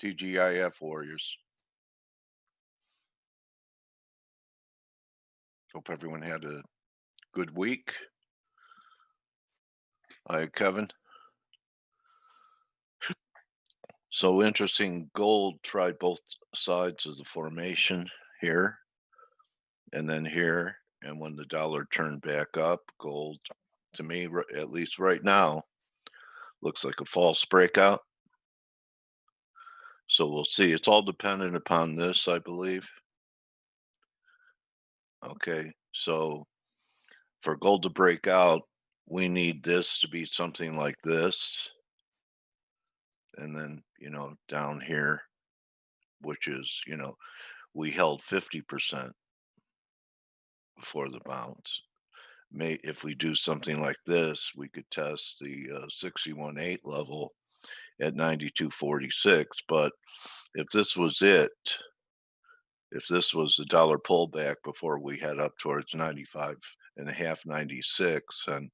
TGIF Warriors. Hope everyone had a good week. Hi, Kevin. So interesting. Gold tried both sides of the formation here and then here. And when the dollar turned back up, gold, to me, at least right now, looks like a false breakout. So we'll see. It's all dependent upon this, I believe. Okay. So for gold to break out, we need this to be something like this. And then, down here, which is, we held 50% before the bounce. May If we do something like this, we could test the 61.8 level at 92.46. But if this was it, if this was the dollar pullback before we head up towards 95 and a half, 96, and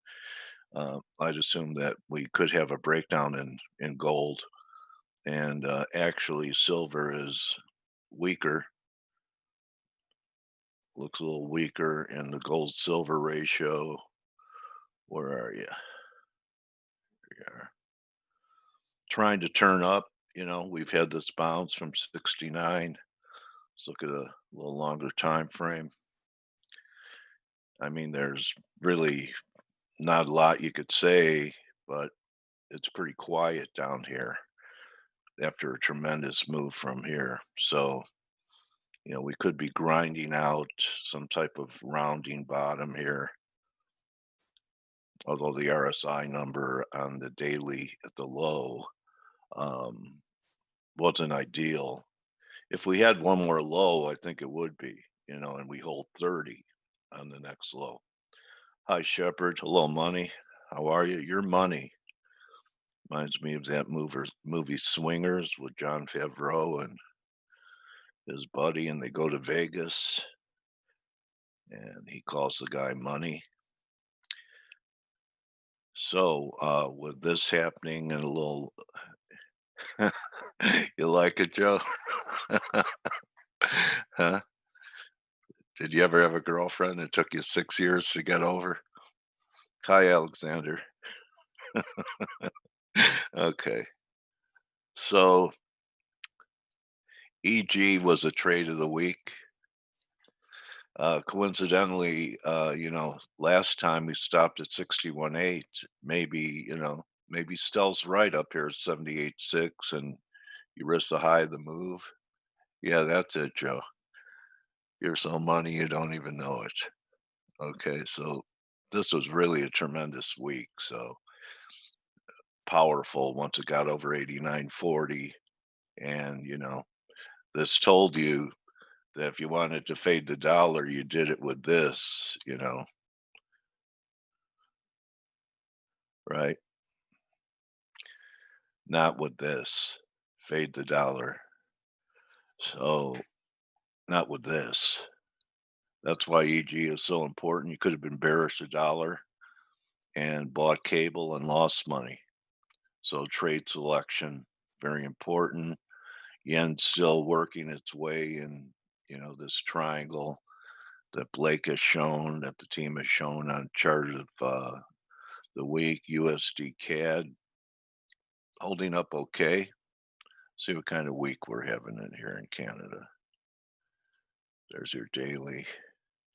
I'd assume that we could have a breakdown in gold. And actually, silver is weaker, looks a little weaker, and the gold silver ratio. Where are you? Here. Trying to turn up. We've had this bounce from 69. Let's look at a little longer time frame. I mean, there's really not a lot you could say, but it's pretty quiet down here after a tremendous move from here. So, we could be grinding out some type of rounding bottom here, although the RSI number on the daily at the low um, wasn't ideal. If we had one more low, I think it would be, and we hold 30 on the next low. Hi, Shepard. Hello, Money. How are you? Your Money reminds me of that movie Swingers with John Favreau and his buddy, and they go to Vegas, and he calls the guy Money. So, with this happening and a little, you like it, Joe? Huh? Did you ever have a girlfriend that took you 6 years to get over? Hi, Alexander. Okay. So EG was a trade of the week. Coincidentally, last time we stopped at 61.8. Maybe, maybe Stell's right up here at 78.6 and you risk the high of the move. Yeah, that's it, Joe. You're so money you don't even know it. Okay, so this was really a tremendous week. So powerful once it got over 89.40. And, this told you that if you wanted to fade the dollar, you did it with this, right? Not with this. Fade the dollar. So, not with this. That's why EG is so important. You could have been bearish the dollar and bought cable and lost money. So, trade selection, very important. Yen's still working its way in, this triangle that Blake has shown, that the team has shown on chart of the week. USD CAD holding up okay. See what kind of week we're having in here in Canada. There's your daily.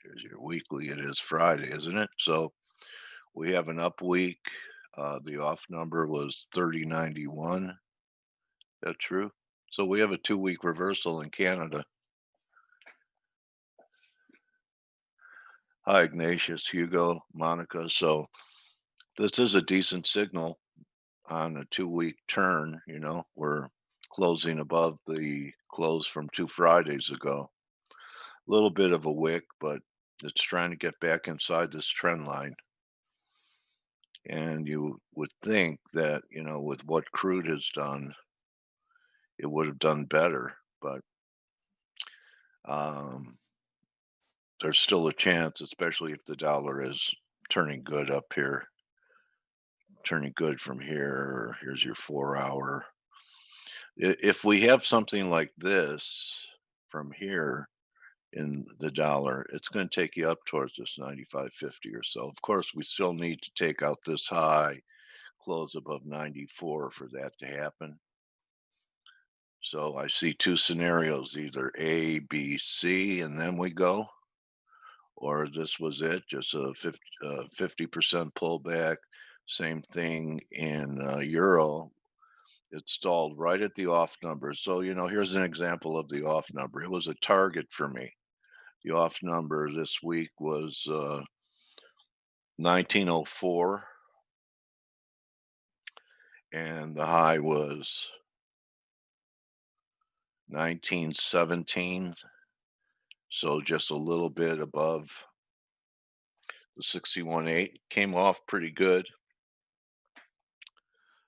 There's your weekly. It is Friday, isn't it? So we have an up week. The off number was 30.91. That true? So we have a 2 week reversal in Canada. Hi, Ignatius, Hugo, Monica. So this is a decent signal on a 2 week turn. We're closing above the close from 2 Fridays ago. A little bit of a wick, but it's trying to get back inside this trend line. And you would think that, with what crude has done, it would have done better. But um, there's still a chance, especially if the dollar is turning good up here, turning good from here. Here's your 4 hour. If we have something like this from here in the dollar, it's going to take you up towards this 95.50 or so. Of course, we still need to take out this high, close above 94 for that to happen. So I see two scenarios, either A, B, C, and then we go, or this was it, just a 50% pullback. Same thing in euro. It stalled right at the off number. So, here's an example of the off number. It was a target for me. The off number this week was 1904, and the high was 1917. So just a little bit above the 61.8. Came off pretty good.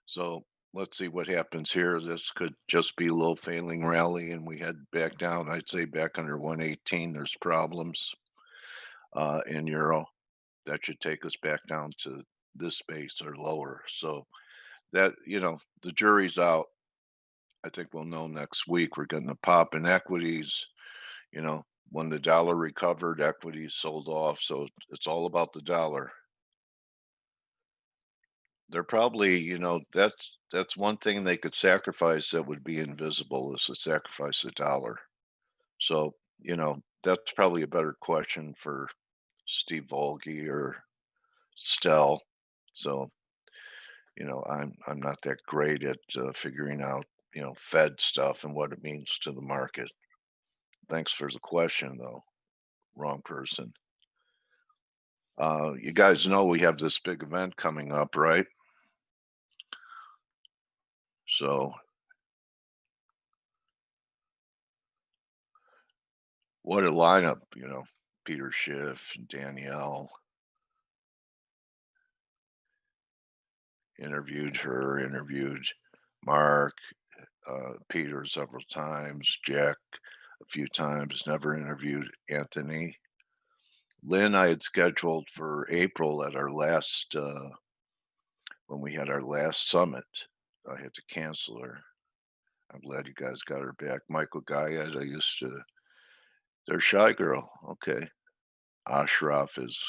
So let's see what happens here. This could just be a little failing rally, and we head back down. I'd say back under 118. There's problems in euro. That should take us back down to this space or lower. So that, the jury's out. I think we'll know next week. We're getting a pop in equities. When the dollar recovered, equities sold off. So it's all about the dollar. They're probably, that's one thing they could sacrifice that would be invisible is to sacrifice the dollar. So, that's probably a better question for Steve Volge or Stell. So, I'm not that great at figuring out, Fed stuff and what it means to the market. Thanks for the question, though. Wrong person. You guys know we have this big event coming up, right? So, what a lineup, Peter Schiff and Danielle interviewed Mark, Peter several times, Jack a few times, never interviewed Anthony. Lynn, I had scheduled for April at our last, when we had our last summit. I had to cancel her. I'm glad you guys got her back. Michael Guyad, they're Shy Girl. Okay. Ashraf is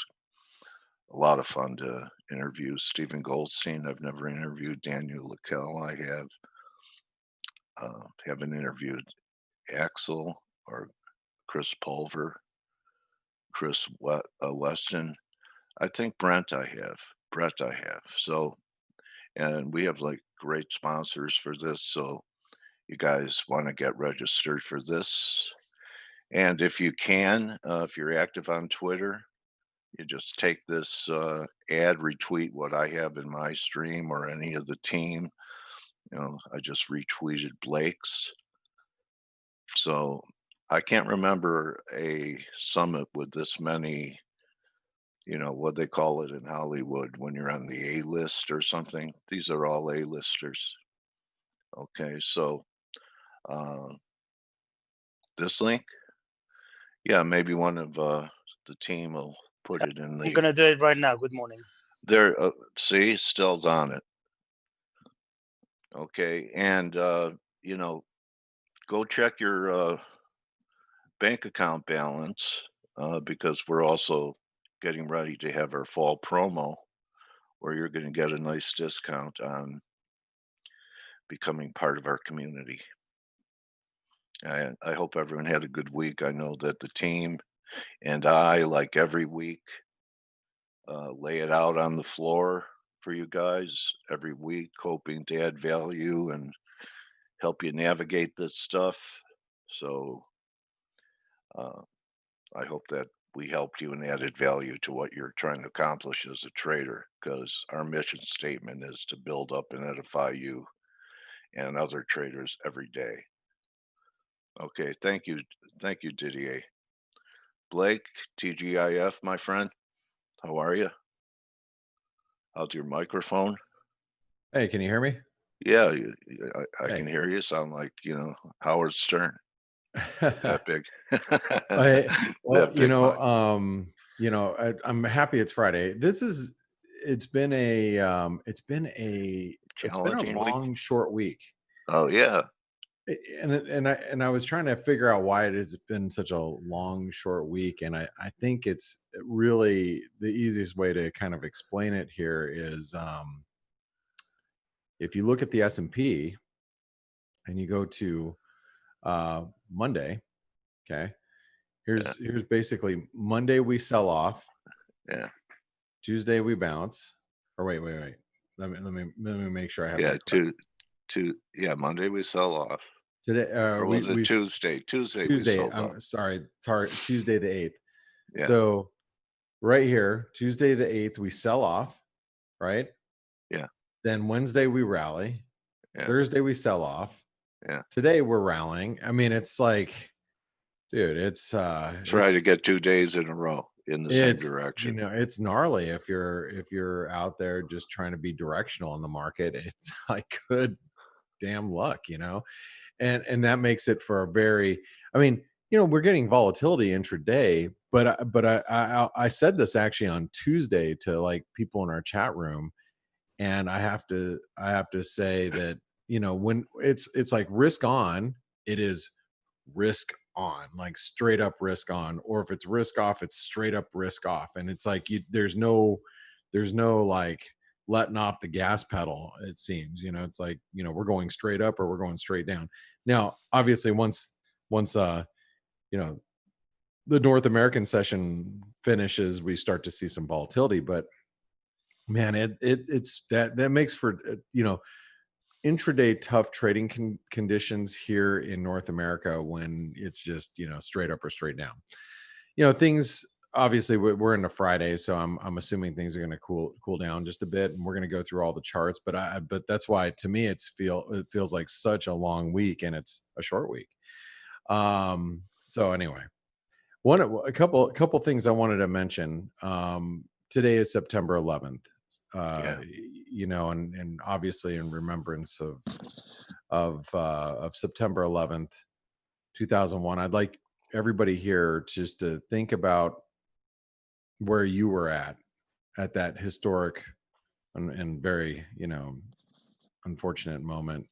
a lot of fun to interview. Stephen Goldstein, I've never interviewed. Daniel Lakel, I have. Haven't interviewed Axel or Chris Pulver, Chris Weston. I think Brett I have. So, and we have like great sponsors for this. So, you guys want to get registered for this. And if you can, if you're active on Twitter, you just take this ad, retweet what I have in my stream or any of the team. I just retweeted Blake's. So I can't remember a summit with this many, what they call it in Hollywood when you're on the A list or something. These are all A listers. Okay, so uh, this link, yeah, maybe one of the team will put it in I'm gonna do it right now. Good morning. there. See, Still's on it. Okay, and go check your bank account balance because we're also getting ready to have our fall promo where you're going to get a nice discount on becoming part of our community. I hope everyone had a good week. I know that the team and I, like every week, lay it out on the floor for you guys every week, hoping to add value and help you navigate this stuff. So I hope that we helped you and added value to what you're trying to accomplish as a trader, because our mission statement is to build up and edify you and other traders every day. Okay, thank you. Thank you, Didier. Blake, TGIF, my friend, how are you? How's your microphone? Hey, can you hear me? Yeah, I can Hey. hear you. Sound like, Howard Stern. That big. I, well, That big mic. I'm happy it's Friday. It's been a Challenging week. long, short week. Oh, yeah. And I was trying to figure out why it has been such a long, short week, and I think it's really the easiest way to kind of explain it here is if you look at the S&P and you go to Monday, okay, Yeah. here's basically Monday we sell off, Yeah. Tuesday we bounce, or wait. Let me make sure I have Yeah. that correct. Monday we sell off. Today, Or was it we Tuesday? Tuesday we Tuesday. sold off. I'm sorry, Tuesday the 8th. Yeah. So right here, Tuesday the 8th, we sell off, right? Yeah. Then Wednesday we rally. Yeah. Thursday we sell off. Yeah. Today we're rallying. I mean, it's like, dude, Try to get 2 days in a row in the same direction. it's gnarly if you're out there just trying to be directional in the market. It's like good damn luck, and that makes it for a very, I mean, we're getting volatility intraday, but I said this actually on Tuesday to like people in our chat room, and I have to say that when it's like risk on, it is risk on, like straight up risk on, or if it's risk off, it's straight up risk off, and it's like there's no like letting off the gas pedal. It seems it's like we're going straight up or we're going straight down. Now obviously once you know the North American session finishes, we start to see some volatility, but man, it's that makes for intraday tough trading conditions here in North America when it's just straight up or straight down. Things obviously we're into Friday, so I'm assuming things are going to cool down just a bit, and we're going to go through all the charts. But that's why to me it feels like such a long week, and it's a short week. So anyway, a couple things I wanted to mention. Today is September 11th. Yeah. And obviously in remembrance of September 11th, 2001, I'd like everybody here just to think about where you were at that historic and very, unfortunate moment,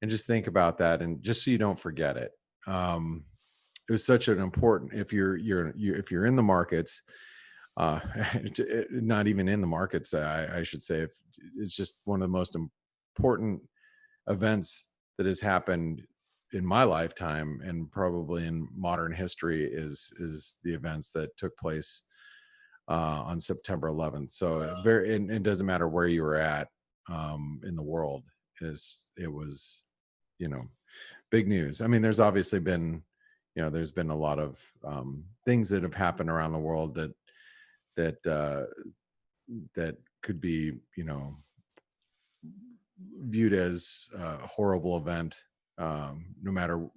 and just think about that, and just so you don't forget it. It was such an important, if you're in the markets, not even in the markets, I should say, if it's just one of the most important events that has happened in my lifetime and probably in modern history is the events that took place on September 11th. So it doesn't matter where you were at in the world, it was big news. I mean, there's obviously been there's been a lot of things that have happened around the world that could be viewed as a horrible event, no matter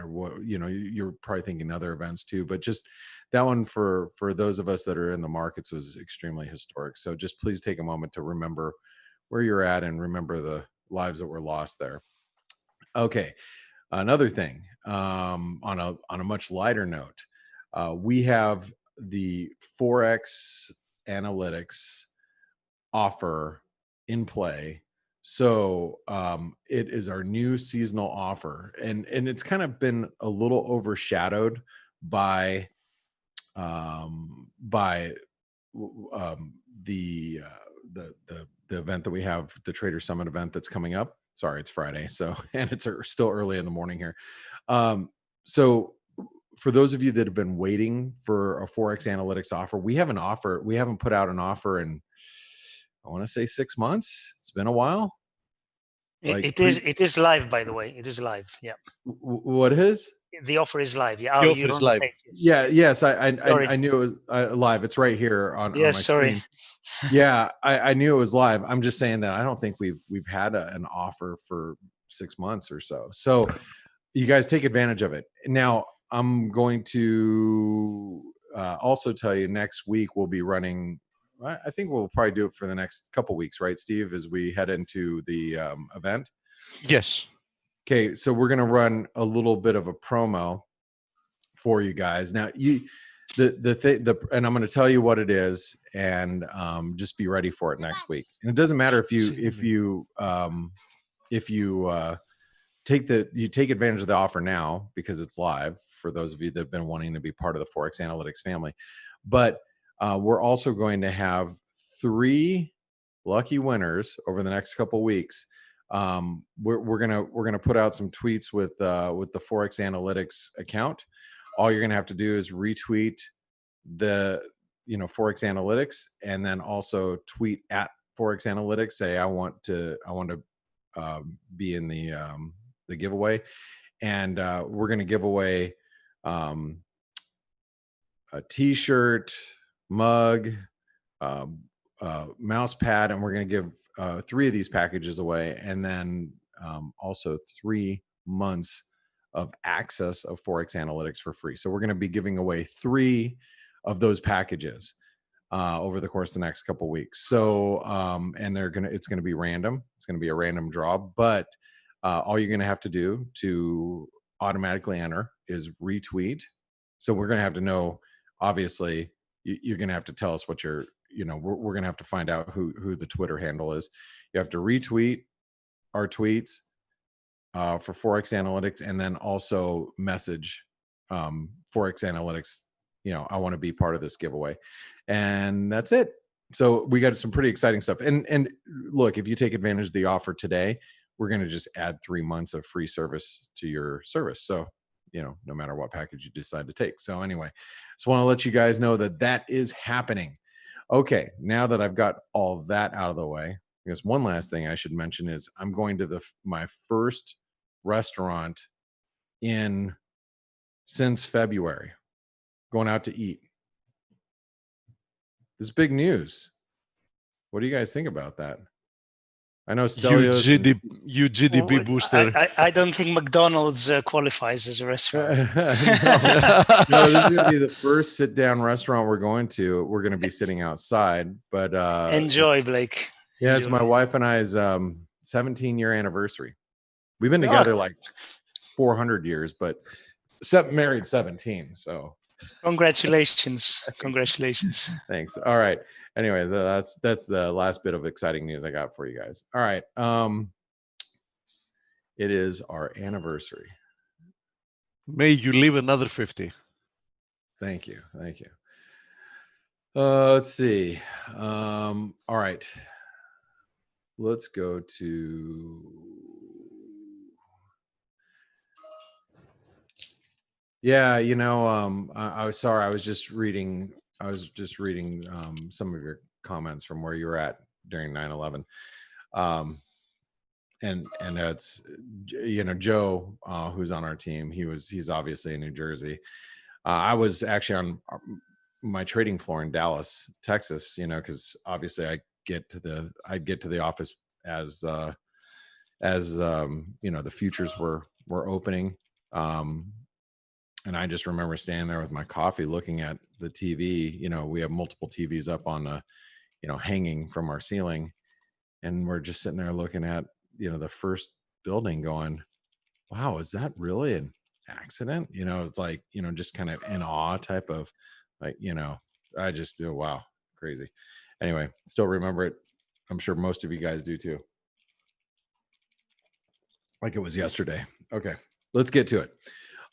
what, you're probably thinking other events too, but just that one for those of us that are in the markets was extremely historic. So just please take a moment to remember where you're at and remember the lives that were lost there. Okay, another thing, on a much lighter note, we have the Forex Analytics offer in play. So it is our new seasonal offer, and it's kind of been a little overshadowed by the event that we have, the Trader Summit event that's coming up. Sorry, it's Friday, so and it's still early in the morning here. So for those of you that have been waiting for a Forex Analytics offer, we have an offer. We haven't put out an offer in, I want to say, 6 months. It's been a while. It is live, by the way. It is live. Yeah. What is? The offer is live. Yeah. The offer is live. Yes. I knew it was live. It's right here on my screen. Yeah, I knew it was live. I'm just saying that I don't think we've had an offer for 6 months or so. So you guys take advantage of it. Now I'm going to also tell you next week we'll be running. I think we'll probably do it for the next couple weeks, right, Steve, as we head into the event? Yes. Okay, so we're going to run a little bit of a promo for you guys. Now, and I'm going to tell you what it is, and just be ready for it next week. And it doesn't matter if you take advantage of the offer now because it's live for those of you that have been wanting to be part of the Forex Analytics family. But we're also going to have 3 lucky winners over the next couple weeks. We're gonna put out some tweets with the Forex Analytics account. All you're gonna have to do is retweet the Forex Analytics, and then also tweet at Forex Analytics. Say I want to be in the giveaway, and we're gonna give away a T-shirt, mug, mouse pad, and we're going to give 3 of these packages away, and then also 3 months of access of Forex Analytics for free. So we're going to be giving away 3 of those packages over the course of the next couple weeks. So and it's going to be random. It's going to be a random draw, but all you're going to have to do to automatically enter is retweet. So we're going to have to know, obviously, you're going to have to tell us what we're going to have to find out who the Twitter handle is. You have to retweet our tweets for Forex Analytics, and then also message Forex Analytics, I want to be part of this giveaway. And that's it. So we got some pretty exciting stuff. And look, if you take advantage of the offer today, we're going to just add 3 months of free service to your service. So, no matter what package you decide to take. So anyway, just want to let you guys know that is happening. Okay, now that I've got all that out of the way, I guess one last thing I should mention is I'm going to my first restaurant since February, going out to eat. This is big news. What do you guys think about that? I know Stelios. You GDP booster. I don't think McDonald's qualifies as a restaurant. No, this is going to be the first sit-down restaurant we're going to. We're going to be sitting outside, but enjoy, Blake. Yeah, it's my wife and I's 17-year anniversary. We've been together like 400 years, but married 17. So congratulations. Thanks. All right. Anyway, that's the last bit of exciting news I got for you guys. All right. It is our anniversary. May you live another 50. Thank you. Let's see. All right. Let's go to. Yeah, I was sorry. I was just reading some of your comments from where you were at during 9/11. And that's, Joe, who's on our team. He's obviously in New Jersey. I was actually on my trading floor in Dallas, Texas, because obviously I'd get to the office as the futures were opening. And I just remember standing there with my coffee looking at the TV. We have multiple TVs up on hanging from our ceiling, and we're just sitting there looking at the first building going, wow, is that really an accident? It's like, just kind of in awe type of like, I just do, wow, crazy. Anyway, still remember it. I'm sure most of you guys do too. Like it was yesterday. Okay, let's get to it.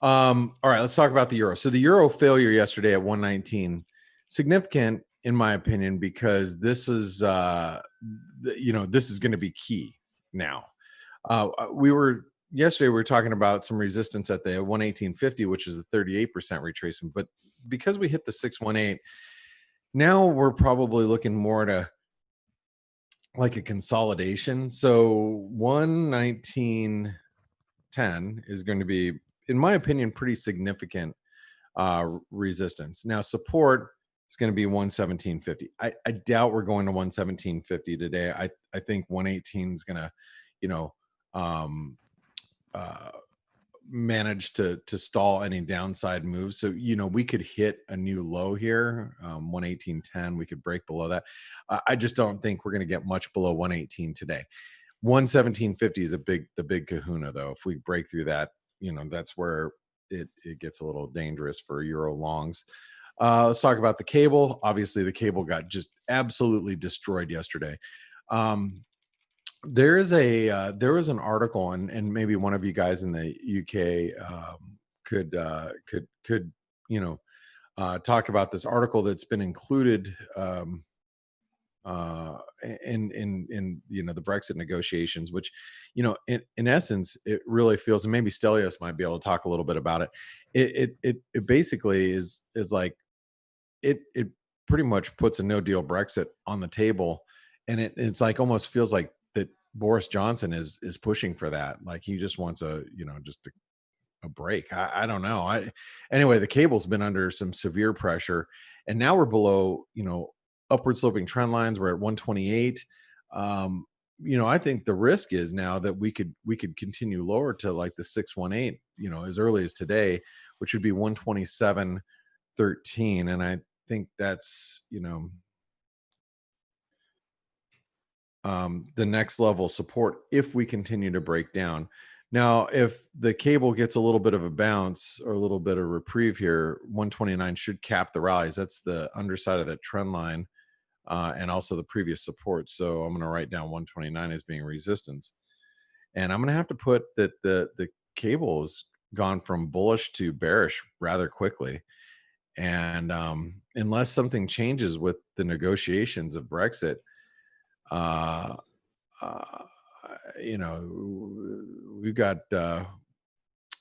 All right, let's talk about the euro. So the euro failure yesterday at 119, significant in my opinion, because this is, this is going to be key now. Yesterday we were talking about some resistance at the 118.50, which is a 38% retracement. But because we hit the 618, now we're probably looking more to like a consolidation. So 119.10 is going to be, in my opinion, pretty significant resistance. Now support is going to be 117.50. I doubt we're going to 117.50 today. I think 118 is going to, manage to stall any downside moves. So, we could hit a new low here, 118.10. We could break below that. I just don't think we're going to get much below 118 today. 117.50 is the big kahuna though. If we break through that, that's where it gets a little dangerous for euro longs. Let's talk about the cable. Obviously the cable got just absolutely destroyed yesterday. There is a there was an article, and maybe one of you guys in the UK could you know talk about this article that's been included in you know the Brexit negotiations, which in essence it really feels, and maybe Stelios might be able to talk a little bit about it. It basically is like it pretty much puts a no deal Brexit on the table, and it's like almost feels like that Boris Johnson is pushing for that. Like he just wants just a break. I don't know. Anyway, the cable's been under some severe pressure, and now we're below upward sloping trend lines. We're at 128. I think the risk is now that we could continue lower to like the 618, as early as today, which would be 127.13, and I think that's the next level support if we continue to break down. Now, if the cable gets a little bit of a bounce or a little bit of reprieve here, 129 should cap the rallies. That's the underside of that trend line, and also the previous support. So I'm going to write down 129 as being resistance, and I'm going to have to put that the cable has gone from bullish to bearish rather quickly. And unless something changes with the negotiations of Brexit,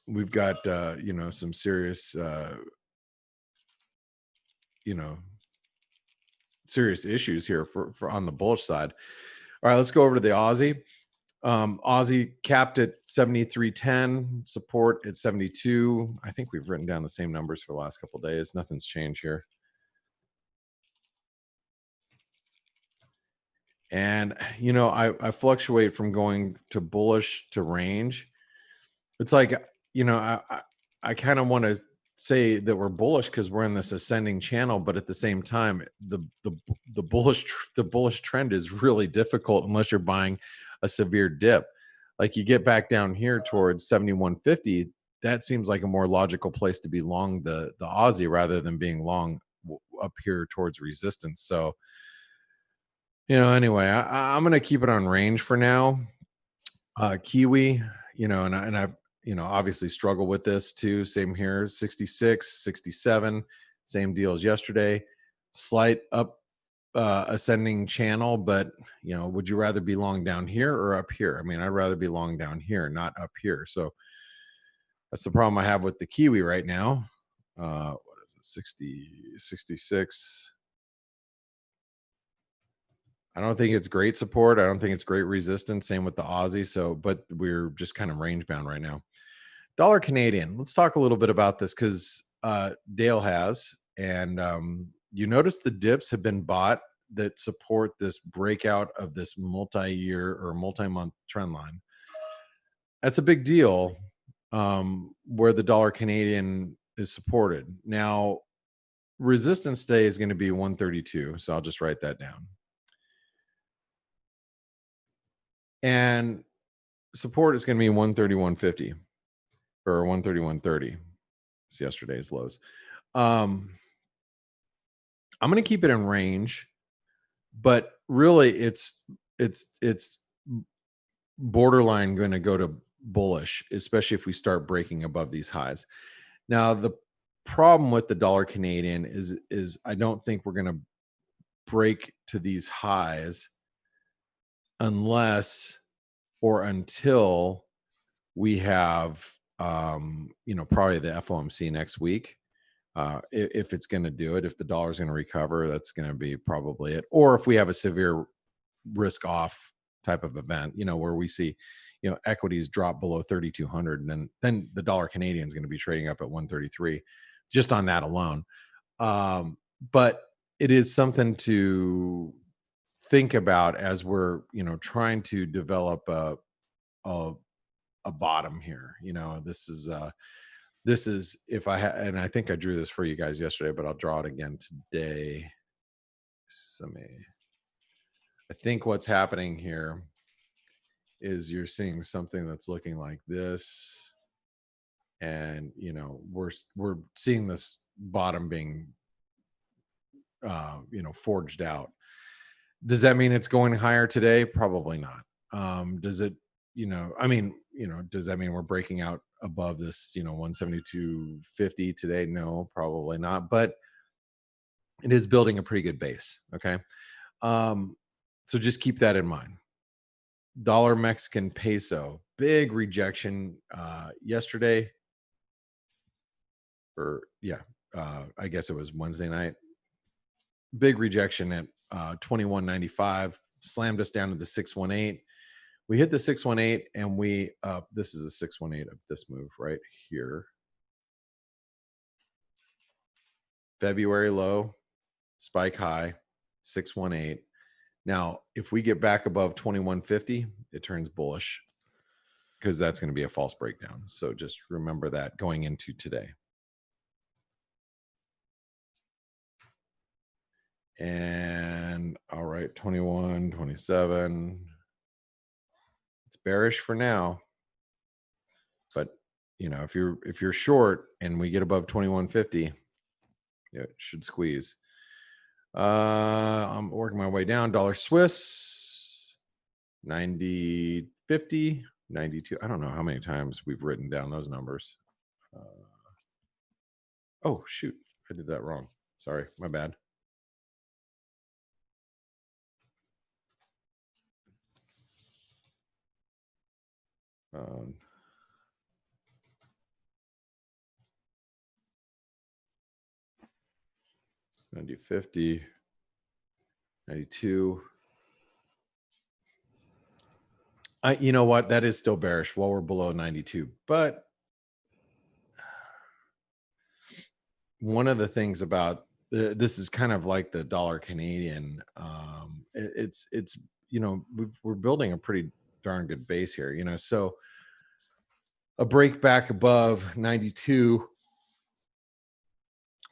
we've got some serious serious issues here for on the bullish side. All right, let's go over to the Aussie. Aussie capped at 73.10, support at 72. I think we've written down the same numbers for the last couple of days. Nothing's changed here. And I fluctuate from going to bullish to range. It's like I kind of want to say that we're bullish because we're in this ascending channel, but at the same time, the bullish trend is really difficult unless you're buying a severe dip. Like you get back down here towards 71.50, that seems like a more logical place to be long the Aussie rather than being long up here towards resistance. So anyway, I'm going to keep it on range for now. Kiwi, and I obviously struggle with this too. Same here, 66, 67, same deal as yesterday. Slight up ascending channel, but would you rather be long down here or up here? I mean, I'd rather be long down here, not up here. So that's the problem I have with the Kiwi right now. What is it? 60, 66. I don't think it's great support. I don't think it's great resistance. Same with the Aussie. So, but we're just kind of range bound right now. Dollar Canadian. Let's talk a little bit about this because Dale has, and you notice the dips have been bought that support this breakout of this multi-year or multi-month trend line. That's a big deal where the dollar Canadian is supported. Now, resistance day is going to be 132. So I'll just write that down. And support is going to be 131.50 or 131.30. It's yesterday's lows. I'm going to keep it in range, but really it's borderline going to go to bullish, especially if we start breaking above these highs. Now, the problem with the dollar Canadian is I don't think we're going to break to these highs unless or until we have probably the FOMC next week. If it's going to do it, if the dollar's going to recover, that's going to be probably it. Or if we have a severe risk off type of event, where we see equities drop below 3,200, and then the dollar Canadian is going to be trading up at 133 just on that alone. But it is something to think about as we're trying to develop a bottom here. This is if and I think I drew this for you guys yesterday, but I'll draw it again today. I think what's happening here is you're seeing something that's looking like this, and we're seeing this bottom being forged out. Does that mean it's going higher today? Probably not. Does it, I mean, does that mean we're breaking out above this, 172.50 today? No, probably not. But it is building a pretty good base. Okay. So just keep that in mind. Dollar Mexican peso, big rejection yesterday. I guess it was Wednesday night. Big rejection at 21.95, slammed us down to the 618. We hit the 618 and this is a 618 of this move right here. February low, spike high, 618. Now, if we get back above 2150, it turns bullish because that's going to be a false breakdown. So just remember that going into today. And all right, 21, 27. It's bearish for now. But if you're short and we get above 2150, it should squeeze. I'm working my way down. Dollar Swiss 90.50, 92. I don't know how many times we've written down those numbers. Oh shoot, I did that wrong. Sorry, my bad. $90.50, 92. You know what? That is still bearish. Well, we're below 92. But one of the things about this is kind of like the dollar Canadian. It's we're building a pretty darn good base here. So a break back above 92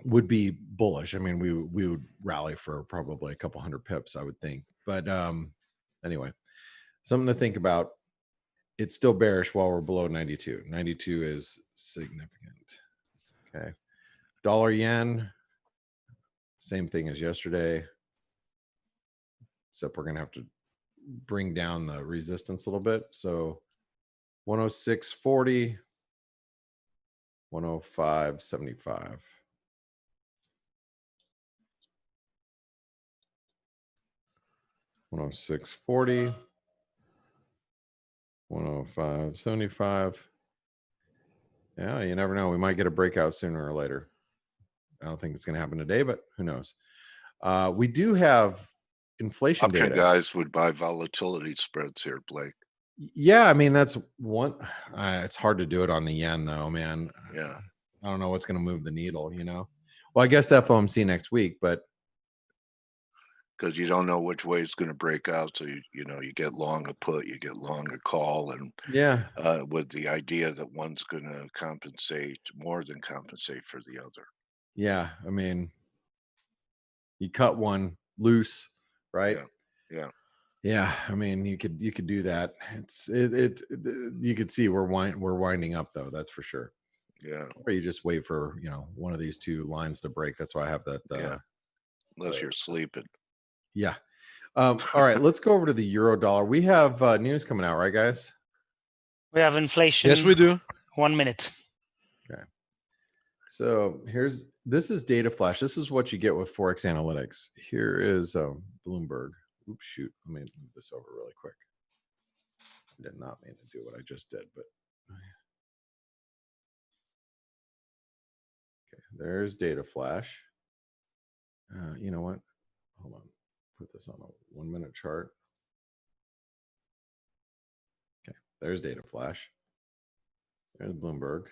would be bullish. I mean, we would rally for probably a couple hundred pips, I would think. But anyway, something to think about. It's still bearish while we're below 92. 92 is significant. Okay. Dollar yen, same thing as yesterday, except we're going to have to bring down the resistance a little bit. So 106.40, 105.75. $106.40, 105.75. Yeah, you never know. We might get a breakout sooner or later. I don't think it's going to happen today, but who knows? We do have inflation Option data. guys would buy volatility spreads here, Blake. Yeah, I mean, that's one. It's hard to do it on the yen, though, man. Yeah. I don't know what's going to move the needle, Well, I guess the FOMC next week, but because you don't know which way it's going to break out. So you get long a put, you get long a call, and yeah, with the idea that one's going to compensate more than compensate for the other. yeah. I mean, you cut one loose, right? Yeah. Yeah. I mean, you could do that. You could see we're winding up though. That's for sure. Yeah. Or you just wait for one of these two lines to break. That's why I have that. Yeah. Unless you're sleeping. Yeah. All right. Let's go over to the euro dollar. We have news coming out, right, guys? We have inflation. Yes, we do. 1 minute. Okay. So this is data flash. This is what you get with Forex Analytics. Here is Bloomberg. Oops, shoot. Let me move this over really quick. I did not mean to do what I just did, but okay. There's data flash. You know what? Hold on. Put this on a 1 minute chart. Okay, there's data flash. There's Bloomberg.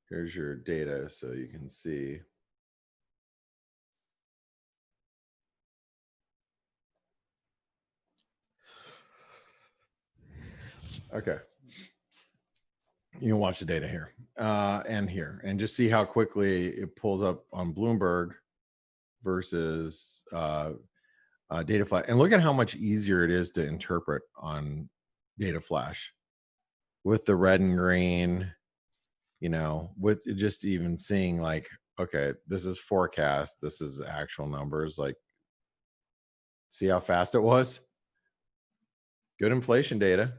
Here's your data so you can see. Okay. You can watch the data here and here and just see how quickly it pulls up on Bloomberg versus data flash. And look at how much easier it is to interpret on data flash with the red and green, with just even seeing like, okay, this is forecast. This is actual numbers. Like, see how fast it was? Good inflation data.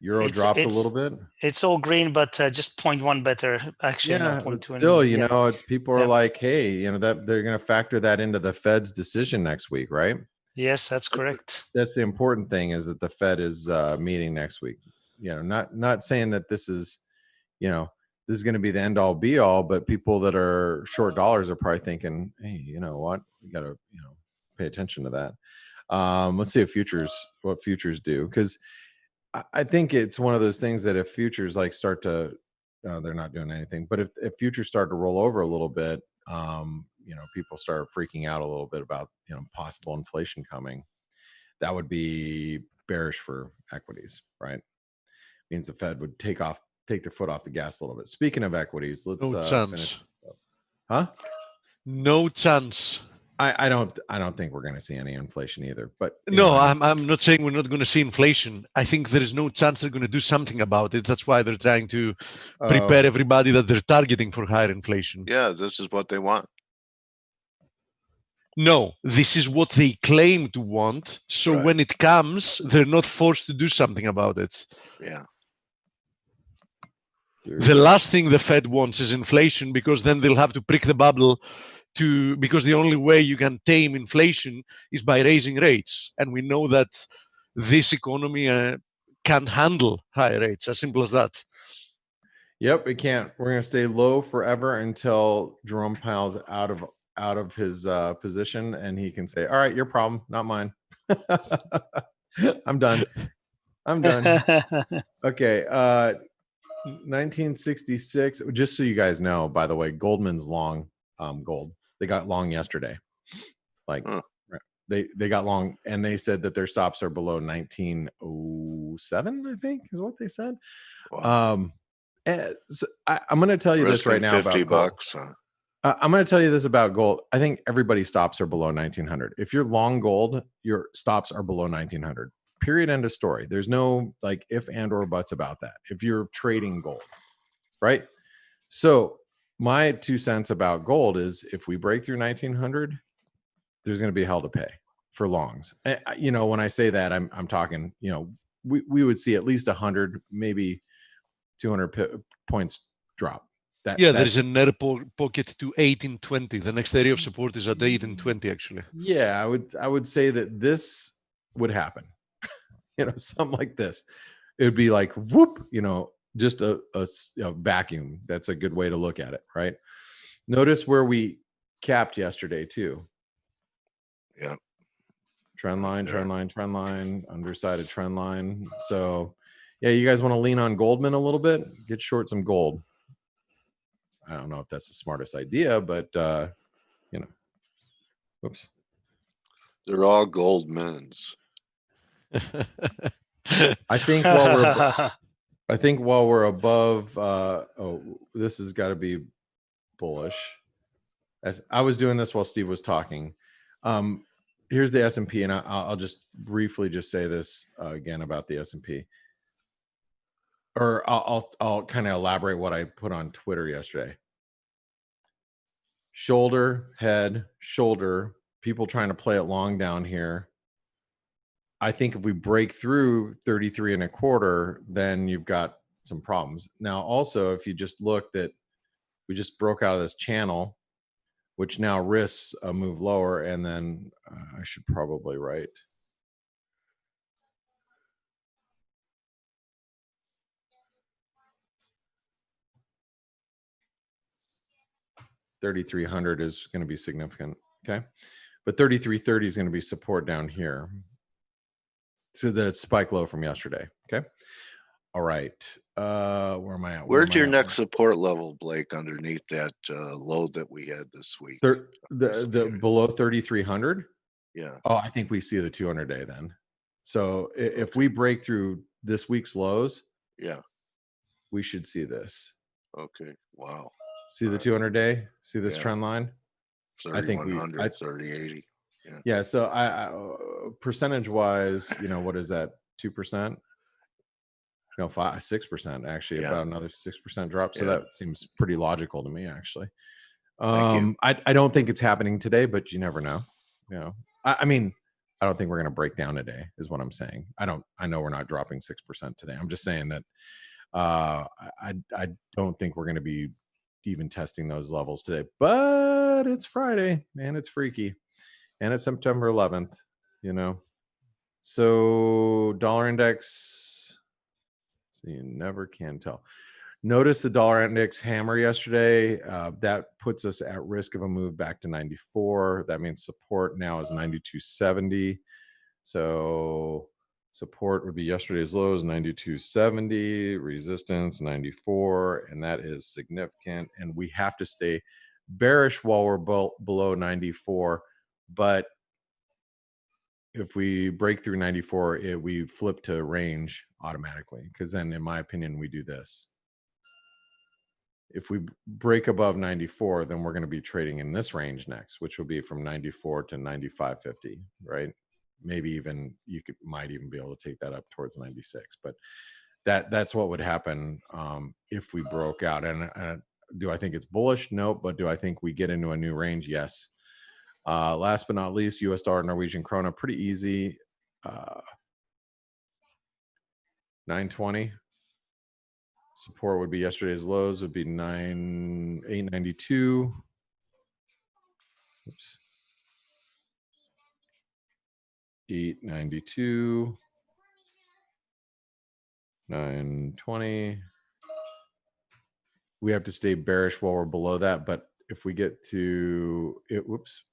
Euro dropped a little bit. It's all green, but just 0.1 better. Actually, no, Yeah, 0.2. but still, you yeah. know, people are Yeah. like, hey, you know, that they're going to factor that into the Fed's decision next week, right? Yes, that's correct. That's the important thing, is that the Fed is meeting next week. You know, not saying that this is, you know, this is going to be the end all be all, but people that are short dollars are probably thinking, hey, you know what, we got to, you know, pay attention to that. Let's see what futures do, because I think it's one of those things that if futures like start to, they're not doing anything, but if futures start to roll over a little bit, you know, people start freaking out a little bit about, you know, possible inflation coming. That would be bearish for equities, right? Means the Fed would take their foot off the gas a little bit. Speaking of equities, let's No finish. chance. Huh? No chance. I don't think we're going to see any inflation either. But No, I'm not saying we're not going to see inflation. I think there is no chance they're going to do something about it. That's why they're trying to prepare everybody that they're targeting for higher inflation. Yeah, this is what they want. No, this is what they claim to want. So Right. when it comes, they're not forced to do something about it. Yeah. The last thing the Fed wants is inflation, because then they'll have to prick the bubble because the only way you can tame inflation is by raising rates. And we know that this economy can't handle higher rates, as simple as that. Yep, it can't. We're going to stay low forever until Jerome Powell's out of his position, and he can say, all right, your problem, not mine. I'm done. Okay. 1966, just so you guys know, by the way, Goldman's long gold. They got long yesterday. Like they got long, and they said that their stops are below 1907, I think is what they said. Wow. So I'm going to tell you this right now about gold. I'm going to tell you this about gold. I think everybody's stops are below 1900. If you're long gold, your stops are below 1900. Period. End of story. There's no like if and or buts about that. If you're trading gold, right? So my 2 cents about gold is if we break through 1900, there's going to be hell to pay for longs. And, you know, when I say that, I'm talking, you know, we would see at least 100, maybe 200 points drop. There's a net pocket to 1820. The next area of support is at 1820, actually. Yeah, I would say that this would happen. You know, something like this. It would be like whoop, you know, just a vacuum. That's a good way to look at it, right? Notice where we capped yesterday too. Yeah. Trend line, undersided trend line. So yeah, you guys want to lean on Goldman a little bit, get short some gold. I don't know if that's the smartest idea, but you know, whoops. They're all Goldmans. I think while we're above, this has got to be bullish. As I was doing this while Steve was talking, here's the S&P, and I'll just briefly just say this again about the S&P, or I'll kind of elaborate what I put on Twitter yesterday. Shoulder, head, shoulder. People trying to play it long down here. I think if we break through 33 and a quarter, then you've got some problems. Now, also, if you just look that we just broke out of this channel, which now risks a move lower, and then I should probably write. $3,300 is going to be significant, okay? But 3330 is going to be support down here. So the spike low from yesterday, okay? All right. Where am I at? Where's your next support level, Blake, underneath that low that we had this week? The below 3,300? Yeah. Oh, I think we see the 200-day then. So if we break through this week's lows, yeah, we should see this. Okay. Wow. See the 200-day? See this trend line? 3,100, 3080. Yeah. Yeah. So I percentage wise, you know, what is that? 2%? No, 6% actually. About another 6% drop. So that seems pretty logical to me, actually. Thank you. I don't think it's happening today, but you never know. You know, I mean, I don't think we're going to break down today, is what I'm saying. I know we're not dropping 6% today. I'm just saying that I don't think we're going to be even testing those levels today. But it's Friday, man. It's freaky, and it's September 11th. You know, so dollar index. So you never can tell. Notice the dollar index hammer yesterday. That puts us at risk of a move back to 94. That means support now is 92.70. So support would be yesterday's lows, 92.70, resistance 94, and that is significant. And we have to stay bearish while we're below 94. But if we break through 94, we flip to range automatically, because then, in my opinion, we do this. If we break above 94, then we're going to be trading in this range next, which will be from 94 to 95.50, right? Maybe even might even be able to take that up towards 96. But that's what would happen if we broke out. And do I think it's bullish? No. But do I think we get into a new range? Yes. Last but not least, US dollar, Norwegian krona, pretty easy. 920. Support would be yesterday's lows, would be 892. Oops. 892. 920. We have to stay bearish while we're below that, but if we get to it, whoops.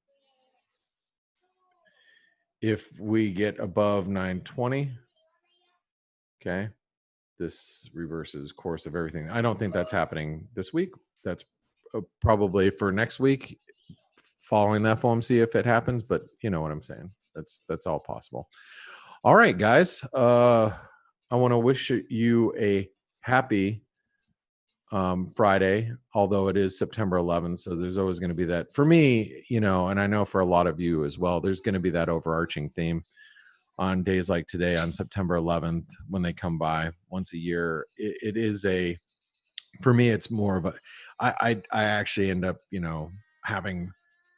If we get above 920, okay. This reverses course of everything. I don't think that's happening this week. That's probably for next week, following the FOMC if it happens. But you know what I'm saying. That's all possible. All right, guys. I want to wish you a happy Friday, although it is September 11th. So there's always going to be that for me, you know, and I know for a lot of you as well. There's going to be that overarching theme on days like today, on September 11th, when they come by once a year. It is for me, it's more of I actually end up, you know, having,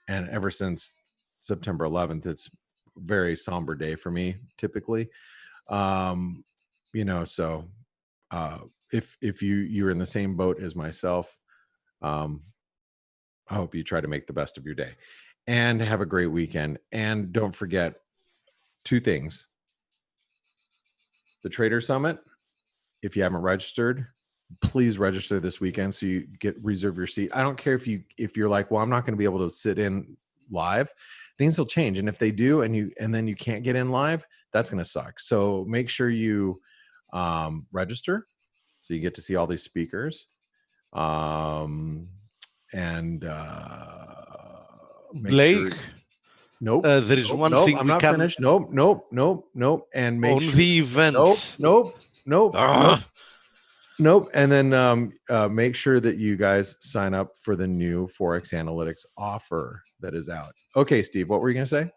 and ever since September 11th, it's a very somber day for me typically. You know, so if you're in the same boat as myself, I hope you try to make the best of your day and have a great weekend. And don't forget, 2 things. The Trader Summit, if you haven't registered, please register this weekend so you reserve your seat. I don't care if you're like, well, I'm not going to be able to sit in live. Things will change, and if they do, and then you can't get in live, that's going to suck. So make sure you register so you get to see all these speakers. And Blake. Sure, nope. There is one thing I'm not finished. Nope. And make on sure, the event. Nope. And then make sure that you guys sign up for the new Forex Analytics offer that is out. Okay, Steve, what were you going to say?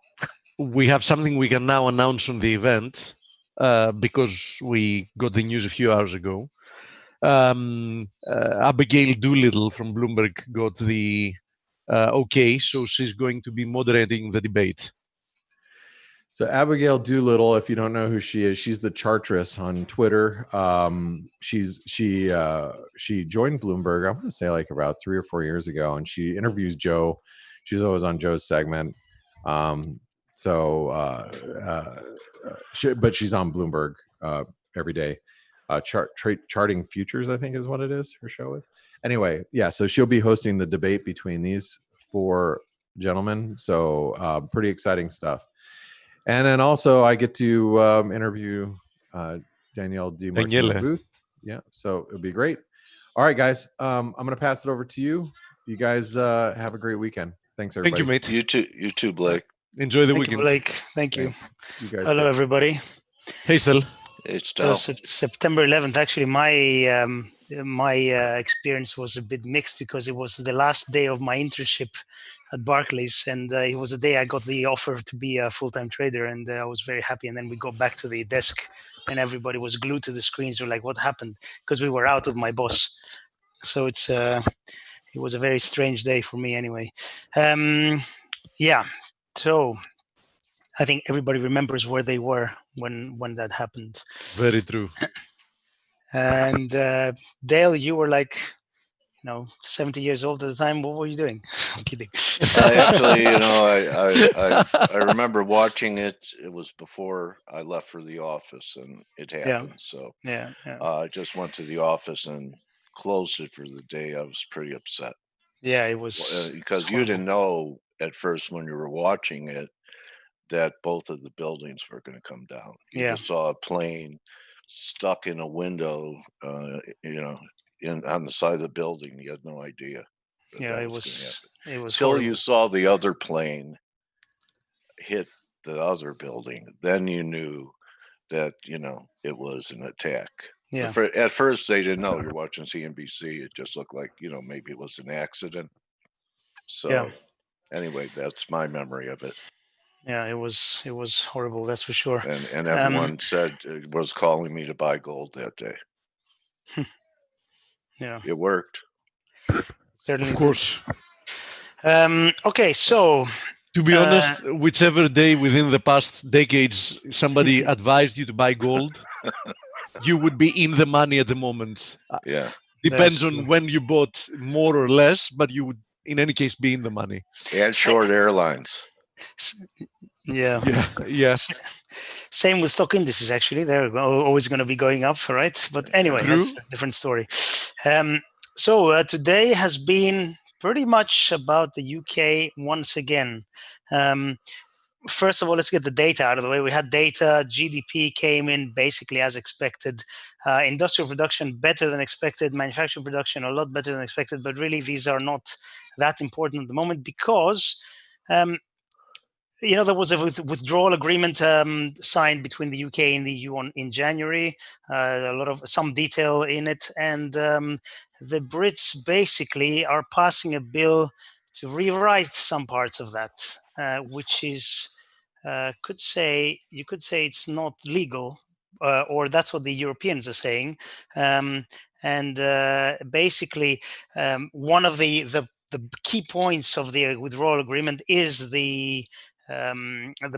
We have something we can now announce on the event because we got the news a few hours ago. Abigail Doolittle from Bloomberg got the okay, so she's going to be moderating the debate. So Abigail Doolittle, if you don't know who she is, she's the Chartress on Twitter. She joined Bloomberg, I'm going to say like about 3 or 4 years ago, and she interviews Joe. She's always on Joe's segment. But she's on Bloomberg every day. Charting Futures, I think is what it is. Her show is. Anyway, yeah. So she'll be hosting the debate between these 4 gentlemen. So pretty exciting stuff. And then also I get to interview Danielle DiMartino Booth. Yeah, so it'll be great. All right, guys. I'm going to pass it over to you. You guys have a great weekend. Thanks, everybody. Thank you, mate. You too, Blake. Enjoy the Thank weekend. you, Blake. Thank you. You guys. Hello, everybody. Hey, Stel. It's still September 11th. Actually, my experience was a bit mixed because it was the last day of my internship at Barclays, and it was the day I got the offer to be a full-time trader, and I was very happy. And then we got back to the desk, and everybody was glued to the screens. We're like, "What happened?" Because we were out with my boss. So it it was a very strange day for me anyway. Yeah, so I think everybody remembers where they were when that happened. Very true. And Dale, you were like, 70 years old at the time. What were you doing? I'm kidding. Actually, I remember watching it. It was before I left for the office, and it happened. So Yeah. I just went to the office and closed it for the day. I was pretty upset. Yeah, it was because you didn't know at first when you were watching it that both of the buildings were going to come down. You just saw a plane stuck in a window, on the side of the building. You had no idea. Yeah, it was until horrible. you saw the other plane hit the other building. Then you knew that it was an attack. Yeah. At first, they didn't know. You're watching CNBC. It just looked like maybe it was an accident. So anyway, that's my memory of it. Yeah, it was horrible. That's for sure. And everyone said it was calling me to buy gold that day. Yeah, it worked. Certainly of course. Okay, so to be honest, whichever day within the past decades somebody advised you to buy gold, you would be in the money at the moment. Yeah. Depends on when you bought more or less, but you would in any case be in the money. And short airlines. Yeah. Same with stock indices, actually. They're always going to be going up, right? But anyway, that's a different story. So today has been pretty much about the UK once again. First of all, let's get the data out of the way. We had data. GDP came in basically as expected. Industrial production better than expected. Manufacturing production a lot better than expected. But really, these are not that important at the moment because there was a withdrawal agreement signed between the UK and the EU in January. Some detail in it, and the Brits basically are passing a bill to rewrite some parts of that, which is you could say it's not legal, or that's what the Europeans are saying. And basically, one of the key points of the withdrawal agreement is the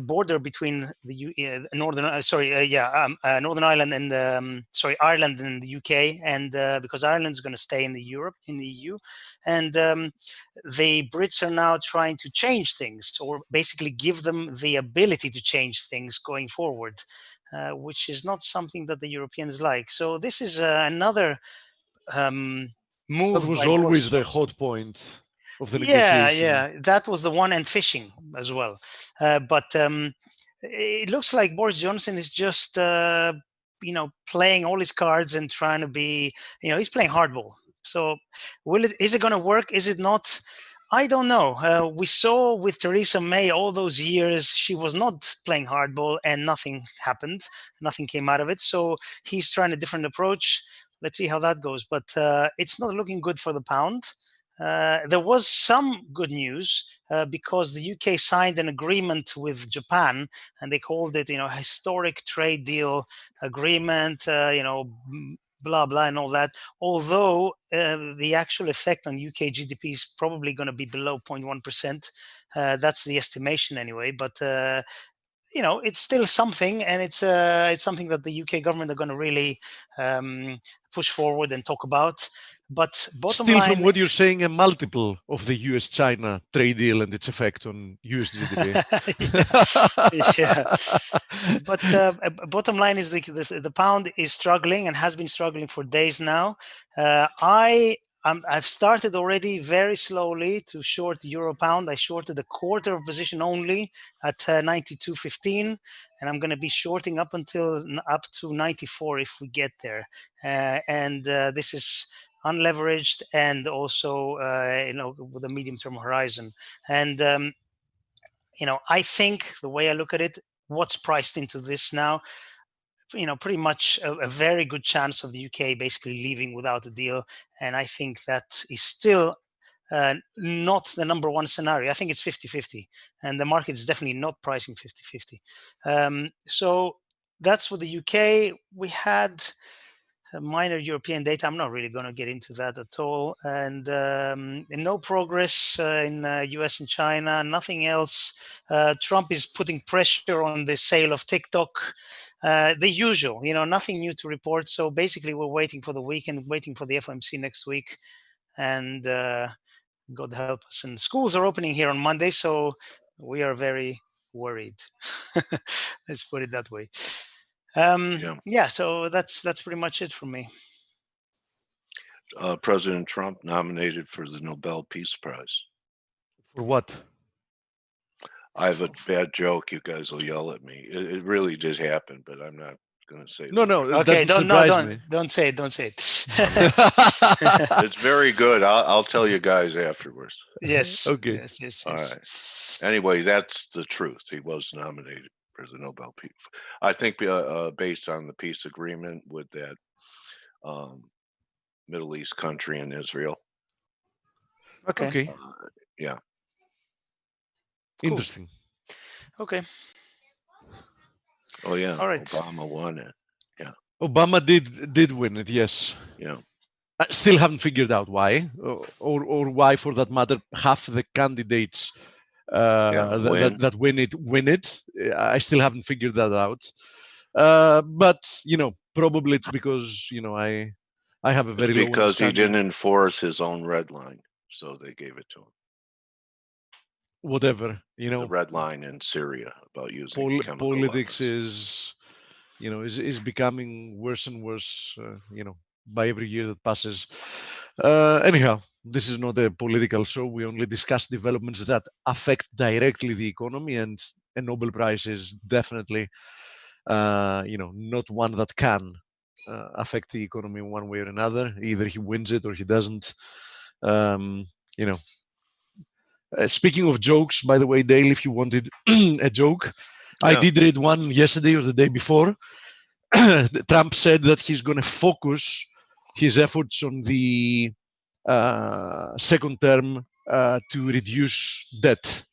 border between the Northern Ireland and Ireland and the UK, and because Ireland is going to stay in the EU, and the Brits are now trying to change things, or basically give them the ability to change things going forward, which is not something that the Europeans like. So this is another move. That was always the hot point of the negotiation. Yeah, that was the one, and fishing as well. But it looks like Boris Johnson is just, playing all his cards and trying to be, he's playing hardball. So is it going to work? Is it not? I don't know. We saw with Theresa May all those years, she was not playing hardball and nothing happened. Nothing came out of it. So he's trying a different approach. Let's see how that goes. But it's not looking good for the pound. There was some good news because the UK signed an agreement with Japan, and they called it, historic trade deal agreement, blah, blah, and all that. Although the actual effect on UK GDP is probably going to be below 0.1%. That's the estimation anyway. But it's still something, and it's something that the UK government are going to really push forward and talk about. But bottom line, from what you're saying, a multiple of the US-China trade deal and its effect on US GDP. yeah. But bottom line is the pound is struggling and has been struggling for days now. I've started already very slowly to short euro pound. I shorted a quarter of position only at 92.15, and I'm going to be shorting up to 94 if we get there. And this is unleveraged and also with a medium-term horizon. And I think the way I look at it, what's priced into this now, pretty much a very good chance of the UK basically leaving without a deal. And I think that is still not the number one scenario. I think it's 50-50, and the market is definitely not pricing 50-50. So that's for the UK. We had minor European data. I'm not really going to get into that at all. And no progress in US and China, nothing else. Trump is putting pressure on the sale of TikTok. The usual, nothing new to report. So basically, we're waiting for the weekend, waiting for the FOMC next week. And God help us. And schools are opening here on Monday. So we are very worried. Let's put it that way. So that's pretty much it from me. President Trump nominated for the Nobel Peace Prize. For what? I have a bad joke. You guys will yell at me. It really did happen, but I'm not going to say. No, that. no. Okay, don't say it. Don't say it. It's very good. I'll tell you guys afterwards. Yes. Okay. Yes. All right. Anyway, that's the truth. He was nominated for the Nobel Peace. I think based on the peace agreement with that Middle East country and Israel. Okay. Yeah. Cool. Interesting. Okay. Oh yeah. All right. Obama won it. Yeah. Obama did win it. Yes. Yeah. I still haven't figured out why, or why, for that matter, half the candidates that win it. I still haven't figured that out. But probably it's because I have a very low because he understanding. didn't enforce his own red line, so they gave it to him. Whatever, the red line in Syria about using chemical politics weapons. is becoming worse and worse. By every year that passes. Anyhow, this is not a political show. We only discuss developments that affect directly the economy, and a Nobel Prize is definitely, not one that can affect the economy one way or another. Either he wins it or he doesn't. Speaking of jokes, by the way, Dale, if you wanted a joke, I did read one yesterday or the day before. Trump said that he's going to focus his efforts on the second term to reduce debt.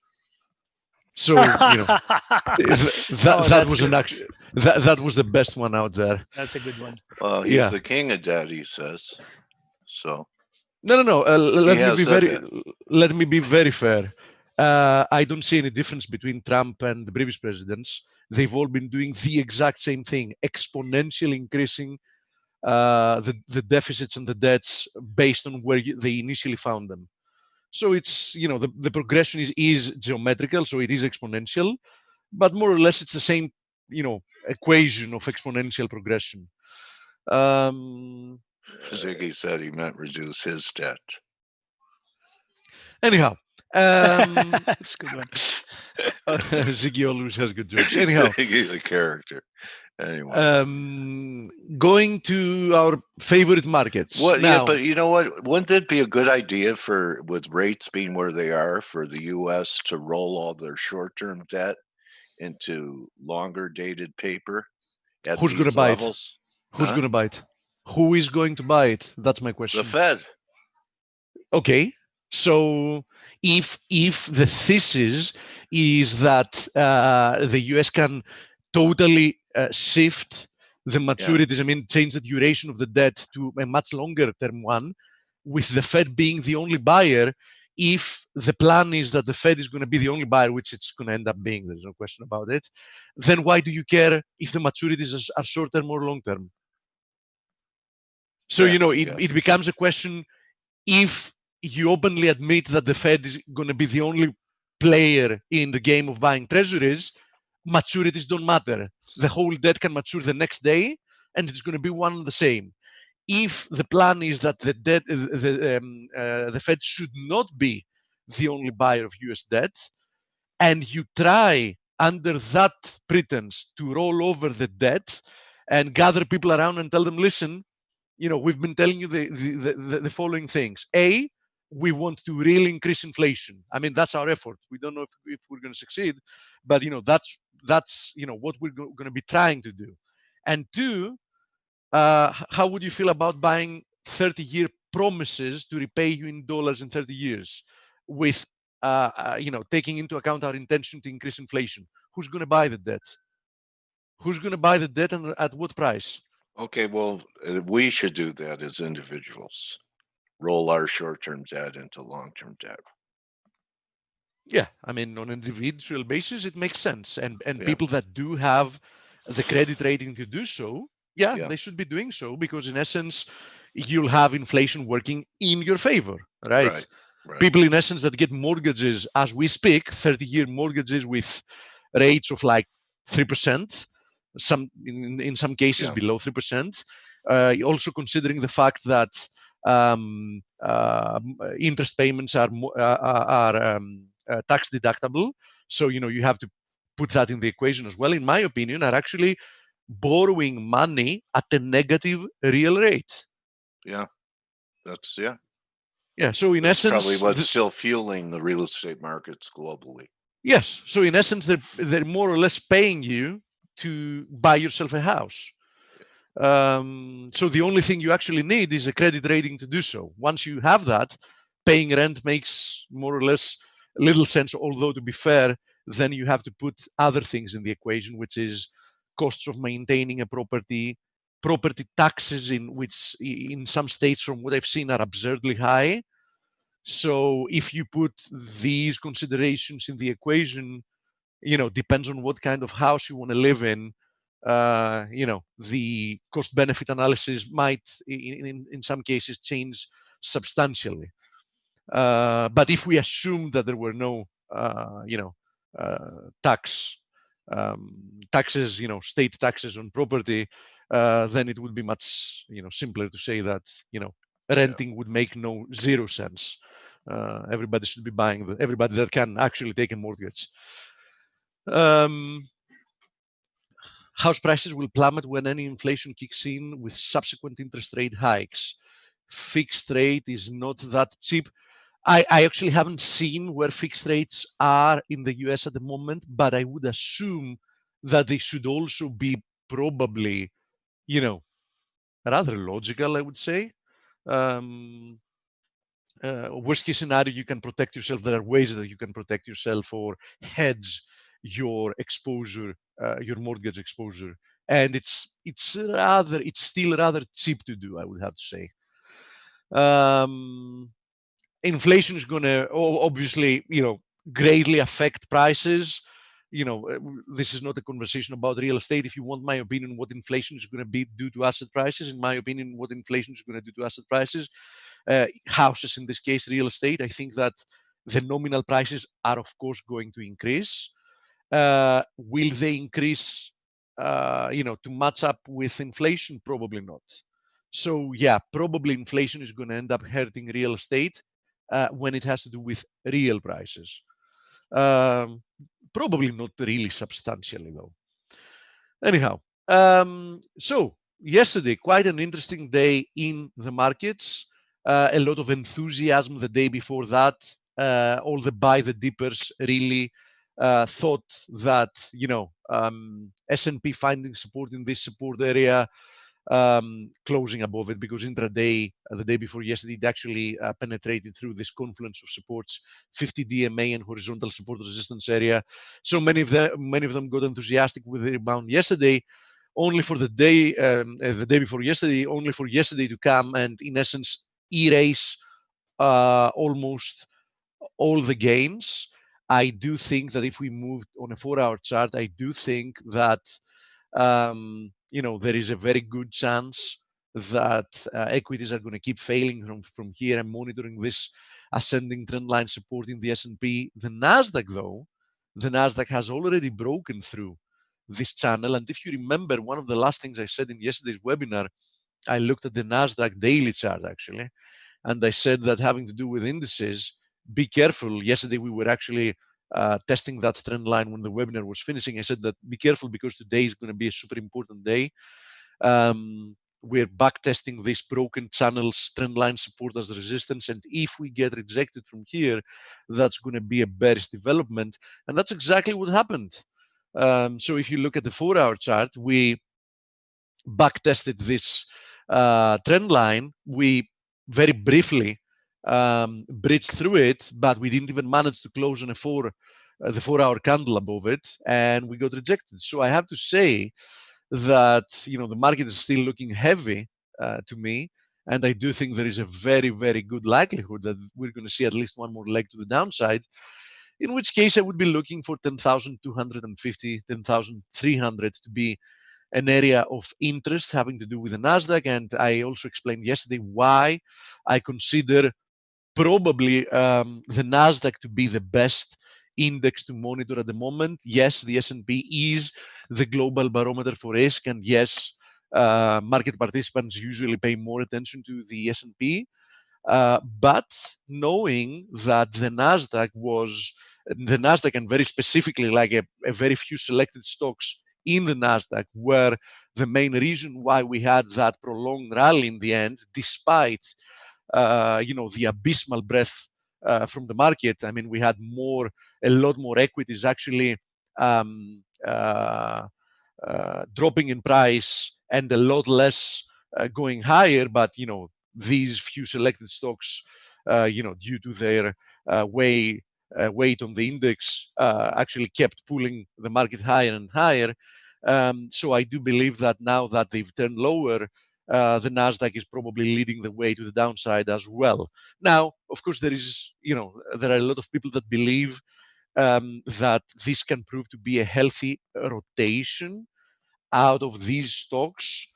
So that was that was the best one out there. That's a good one. Well, he's the king of debt, he says. So no. Let me be very fair. I don't see any difference between Trump and the previous presidents. They've all been doing the exact same thing, exponentially increasing the deficits and the debts based on where they initially found them. So it's, the progression is geometrical, so it is exponential, but more or less it's the same, equation of exponential progression. Ziggy said he meant reduce his debt. Anyhow. That's a good one. Ziggy always has good jokes. Anyhow. He's a character. Anyway. Going to our favorite markets. Yeah, but you know what? Wouldn't it be a good idea with rates being where they are, for the U.S. to roll all their short-term debt into longer dated paper? Who's going to buy it? Who's going to buy it? Who is going to buy it? That's my question. The Fed. Okay. So if the thesis is that the U.S. can totally shift the maturities, change the duration of the debt to a much longer term one, with the Fed being the only buyer, if the plan is that the Fed is going to be the only buyer, which it's going to end up being, there's no question about it, then why do you care if the maturities are short term or long term? So, it becomes a question, if you openly admit that the Fed is going to be the only player in the game of buying treasuries, maturities don't matter. The whole debt can mature the next day, and it's going to be one and the same. If the plan is that the Fed should not be the only buyer of US debt, and you try under that pretense to roll over the debt and gather people around and tell them, listen, we've been telling you the following things. A, we want to really increase inflation. That's our effort. We don't know if we're going to succeed, but that's what we're going to be trying to do. And two, how would you feel about buying 30-year promises to repay you in dollars in 30 years, with taking into account our intention to increase inflation? Who's going to buy the debt? Who's going to buy the debt, and at what price? Okay, well, we should do that as individuals. Roll our short-term debt into long-term debt. Yeah, I mean, on an individual basis, it makes sense. And Yeah. people that do have the credit rating to do so, yeah, Yeah. they should be doing so, because in essence, you'll have inflation working in your favor, right? Right. People in essence that get mortgages as we speak, 30-year mortgages with rates of like 3%, some in some cases Yeah. below 3%. Also considering the fact that interest payments are tax deductible, so you have to put that in the equation as well. In my opinion, are actually borrowing money at a negative real rate. Yeah. That's Yeah. So in That's probably essence, what's still fueling the real estate markets globally. yes. So in essence, they're more or less paying you to buy yourself a house. So the only thing you actually need is a credit rating to do so. Once you have that, paying rent makes more or less little sense. Although to be fair, then you have to put other things in the equation, which is costs of maintaining a property, property taxes, in which in some states, from what I've seen, are absurdly high. So if you put these considerations in the equation, depends on what kind of house you want to live in. The cost benefit analysis might, in some cases, change substantially. But if we assume that there were no, taxes, state taxes on property, then it would be much, simpler to say that, renting would make zero sense. Everybody should be buying, everybody that can actually take a mortgage. House prices will plummet when any inflation kicks in with subsequent interest rate hikes. Fixed rate is not that cheap. I actually haven't seen where fixed rates are in the US at the moment, but I would assume that they should also be probably, rather logical, I would say. Worst case scenario, you can protect yourself. There are ways that you can protect yourself or hedge your exposure, your mortgage exposure, and it's still rather cheap to do, I would have to say. Inflation is going to obviously, greatly affect prices. This is not a conversation about real estate. If you want my opinion, what inflation is going to be due to asset prices, in my opinion, what inflation is going to do to asset prices, houses, in this case, real estate, I think that the nominal prices are, of course, going to increase. Will they increase, to match up with inflation? Probably not. So yeah, probably inflation is going to end up hurting real estate when it has to do with real prices. Probably not really substantially, though. Anyhow, so yesterday, quite an interesting day in the markets. A lot of enthusiasm the day before that. All the buy the dippers really thought that S&P finding support in this support area, closing above it, because intraday, the day before yesterday, it actually penetrated through this confluence of supports, 50 DMA and horizontal support resistance area. So many of them got enthusiastic with the rebound yesterday, only for the day before yesterday, only for yesterday to come and, in essence, erase almost all the gains. I do think that if we moved on a 4-hour chart, I do think that there is a very good chance that equities are going to keep failing from here. I'm monitoring this ascending trend line supporting the S&P. The Nasdaq, though, has already broken through this channel. And if you remember, one of the last things I said in yesterday's webinar, I looked at the Nasdaq daily chart actually, and I said that having to do with indices, be careful. Yesterday we were actually testing that trend line when the webinar was finishing. I said that be careful because today is going to be a super important day. We're back testing this broken channels trend line support as resistance, and if we get rejected from here, that's going to be a bearish development, and that's exactly what happened. So if you look at the 4-hour chart, we back tested this trend line. We very briefly bridged through it, but we didn't even manage to close on the 4-hour candle above it, and we got rejected. So I have to say that the market is still looking heavy to me, and I do think there is a very, very good likelihood that we're going to see at least one more leg to the downside. In which case, I would be looking for 10,250, 10,300 to be an area of interest having to do with the Nasdaq. And I also explained yesterday why I consider probably the Nasdaq to be the best index to monitor at the moment. Yes, the S&P is the global barometer for risk, and yes, market participants usually pay more attention to the S&P. But knowing that the Nasdaq and very specifically like a very few selected stocks in the Nasdaq were the main reason why we had that prolonged rally in the end, despite the abysmal breadth from the market. I mean, we had a lot more equities actually um, uh, dropping in price and a lot less going higher. But these few selected stocks, due to their weight on the index, actually kept pulling the market higher and higher. So I do believe that now that they've turned lower, the Nasdaq is probably leading the way to the downside as well. Now, of course, there are a lot of people that believe that this can prove to be a healthy rotation out of these stocks,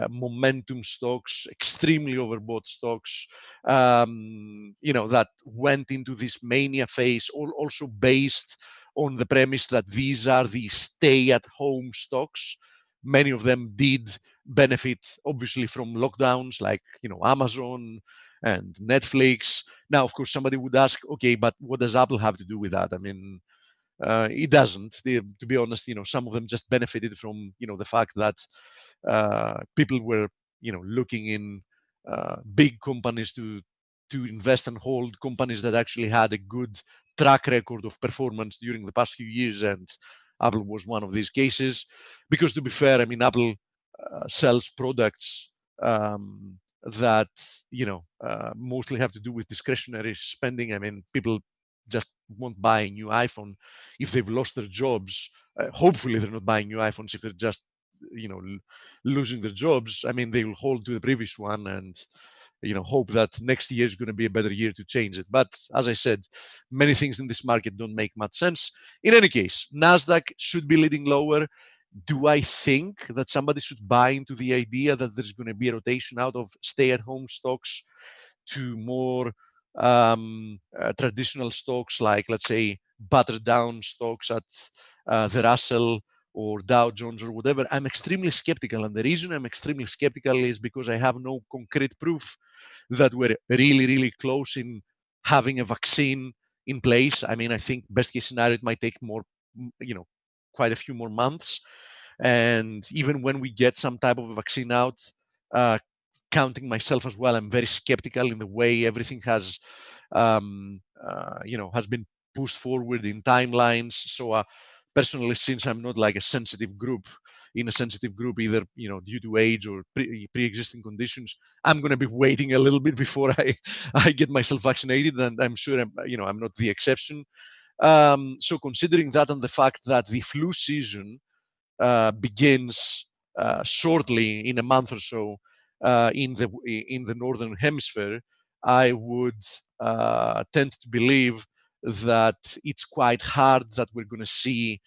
momentum stocks, extremely overbought stocks, that went into this mania phase, also based on the premise that these are the stay-at-home stocks. Many of them did benefit, obviously, from lockdowns, like Amazon and Netflix. Now, of course, somebody would ask, okay, but what does Apple have to do with that? I mean, it doesn't. To be honest, some of them just benefited from the fact that people were looking in big companies to invest and hold, companies that actually had a good track record of performance during the past few years, and Apple was one of these cases. Because to be fair, I mean, Apple sells products that mostly have to do with discretionary spending. I mean, people just won't buy a new iPhone if they've lost their jobs. Hopefully, they're not buying new iPhones if they're just losing their jobs. I mean, they will hold to the previous one and hope that next year is going to be a better year to change it. But as I said, many things in this market don't make much sense. In any case, Nasdaq should be leading lower. Do I think that somebody should buy into the idea that there's going to be a rotation out of stay-at-home stocks to more traditional stocks, like, let's say, battered down stocks at the Russell or Dow Jones or whatever? I'm extremely skeptical. And the reason I'm extremely skeptical is because I have no concrete proof that we're really, really close in having a vaccine in place. I mean, I think best case scenario, it might take more, quite a few more months. And even when we get some type of a vaccine out, counting myself as well, I'm very skeptical in the way everything has been pushed forward in timelines. So personally, since I'm not like a sensitive group, either due to age or pre-existing conditions, I'm going to be waiting a little bit before I get myself vaccinated, and I'm sure I'm not the exception. So considering that and the fact that the flu season begins shortly, in a month or so, in the northern hemisphere, I would tend to believe that it's quite hard that we're going to see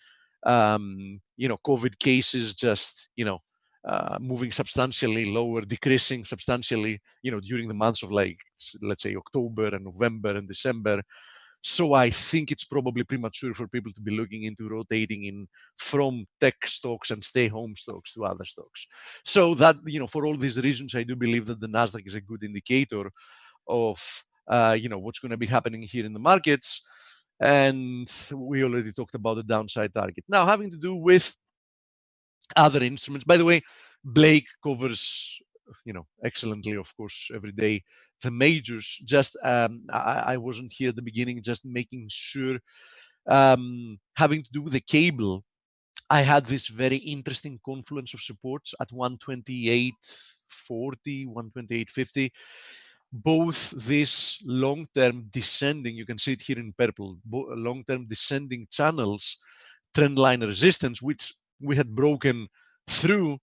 COVID cases just moving substantially lower, decreasing substantially during the months of, like, let's say, October and November and December. So I think it's probably premature for people to be looking into rotating in from tech stocks and stay-home stocks to other stocks. So that, for all these reasons, I do believe that the Nasdaq is a good indicator of what's going to be happening here in the markets. And we already talked about the downside target. Now, having to do with other instruments. By the way, Blake covers, excellently, of course, every day, the majors. Just I wasn't here at the beginning, just making sure. Having to do with the cable, I had this very interesting confluence of supports at 128.40, 128.50. Both this long-term descending, you can see it here in purple, long-term descending channels, trend line resistance, which we had broken through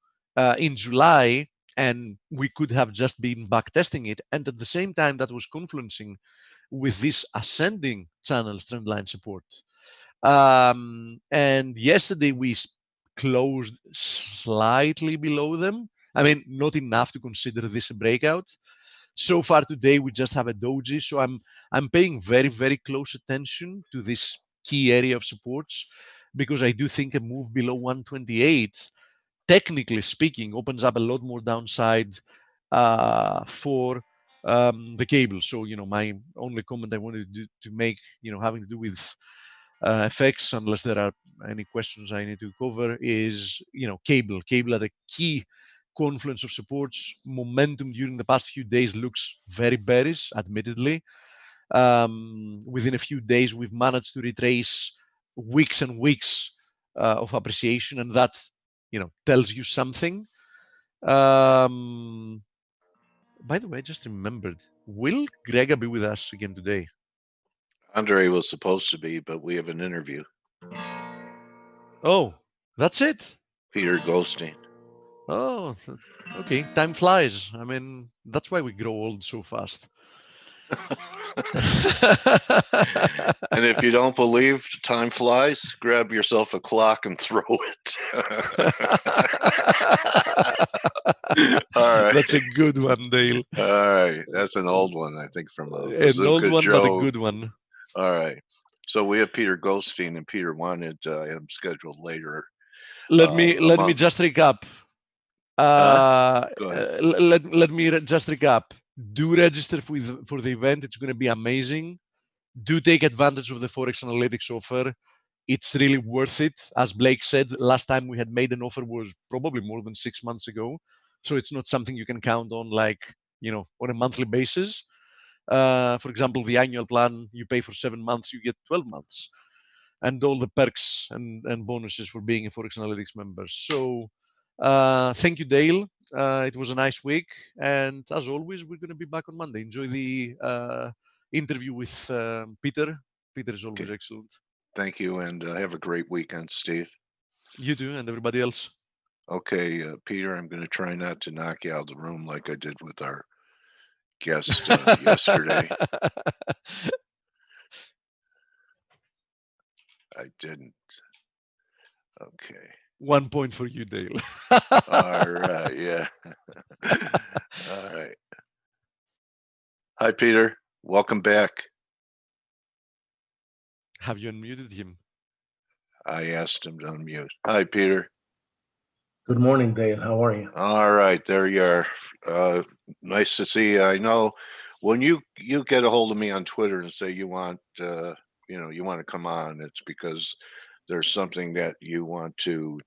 in July, and we could have just been back testing it. And at the same time, that was confluencing with this ascending channel trendline support. And yesterday we closed slightly below them. I mean, not enough to consider this a breakout. So far today, we just have a doji. So I'm paying very, very close attention to this key area of supports, because I do think a move below 128, technically speaking, opens up a lot more downside for the cable. So, my only comment I wanted to make, having to do with FX, unless there are any questions I need to cover, is, cable at a key confluence of supports. Momentum during the past few days looks very bearish, admittedly. Within a few days, we've managed to retrace weeks and weeks of appreciation, and that, tells you something. By the way, I just remembered, will Grega be with us again today? Andre was supposed to be, but we have an interview. Oh, that's it. Peter Goldstein. Oh, okay. Time flies. I mean, that's why we grow old so fast. And if you don't believe time flies, grab yourself a clock and throw it. All right. That's a good one, Dale. All right. That's an old one, I think, from a An Bazooka old one, Joe. but a good one. All right. So we have Peter Goldstein, and Peter wanted him scheduled later. Let me just recap. Go ahead. Let me just recap. Do register for the event. It's going to be amazing. Do take advantage of the Forex Analytics offer. It's really worth it. As Blake said, last time we had made an offer was probably more than 6 months ago. So it's not something you can count on on a monthly basis. For example, the annual plan, you pay for 7 months, you get 12 months. And all the perks and bonuses for being a Forex Analytics member. So thank you, Dale. It was a nice week. And as always, we're going to be back on Monday. Enjoy the interview with Peter. Peter is always excellent. Thank you, and have a great weekend, Steve. You too, and everybody else. Okay, Peter, I'm going to try not to knock you out of the room like I did with our guest yesterday. I didn't. Okay. 1 point for you, Dale. All right, yeah. All right. Hi, Peter. Welcome back. Have you unmuted him? I asked him to unmute. Hi, Peter. Good morning, Dale. How are you? All right, there you are. Nice to see you. I know when you get a hold of me on Twitter and say you want you want to come on, it's because there's something that you want to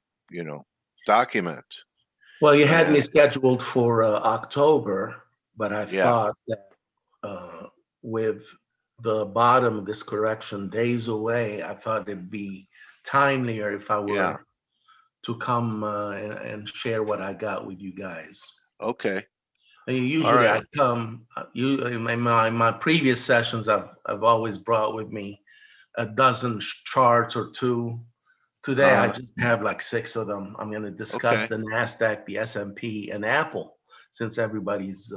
document. Well, you had me scheduled for October, but I thought that with the bottom of this correction days away, I thought it'd be timelier if I were to come and share what I got with you guys. Okay. Usually I come. In my previous sessions, I've always brought with me a dozen charts or two. Today I just have like 6 of them. I'm going to discuss the NASDAQ, the S&P, and Apple, since everybody's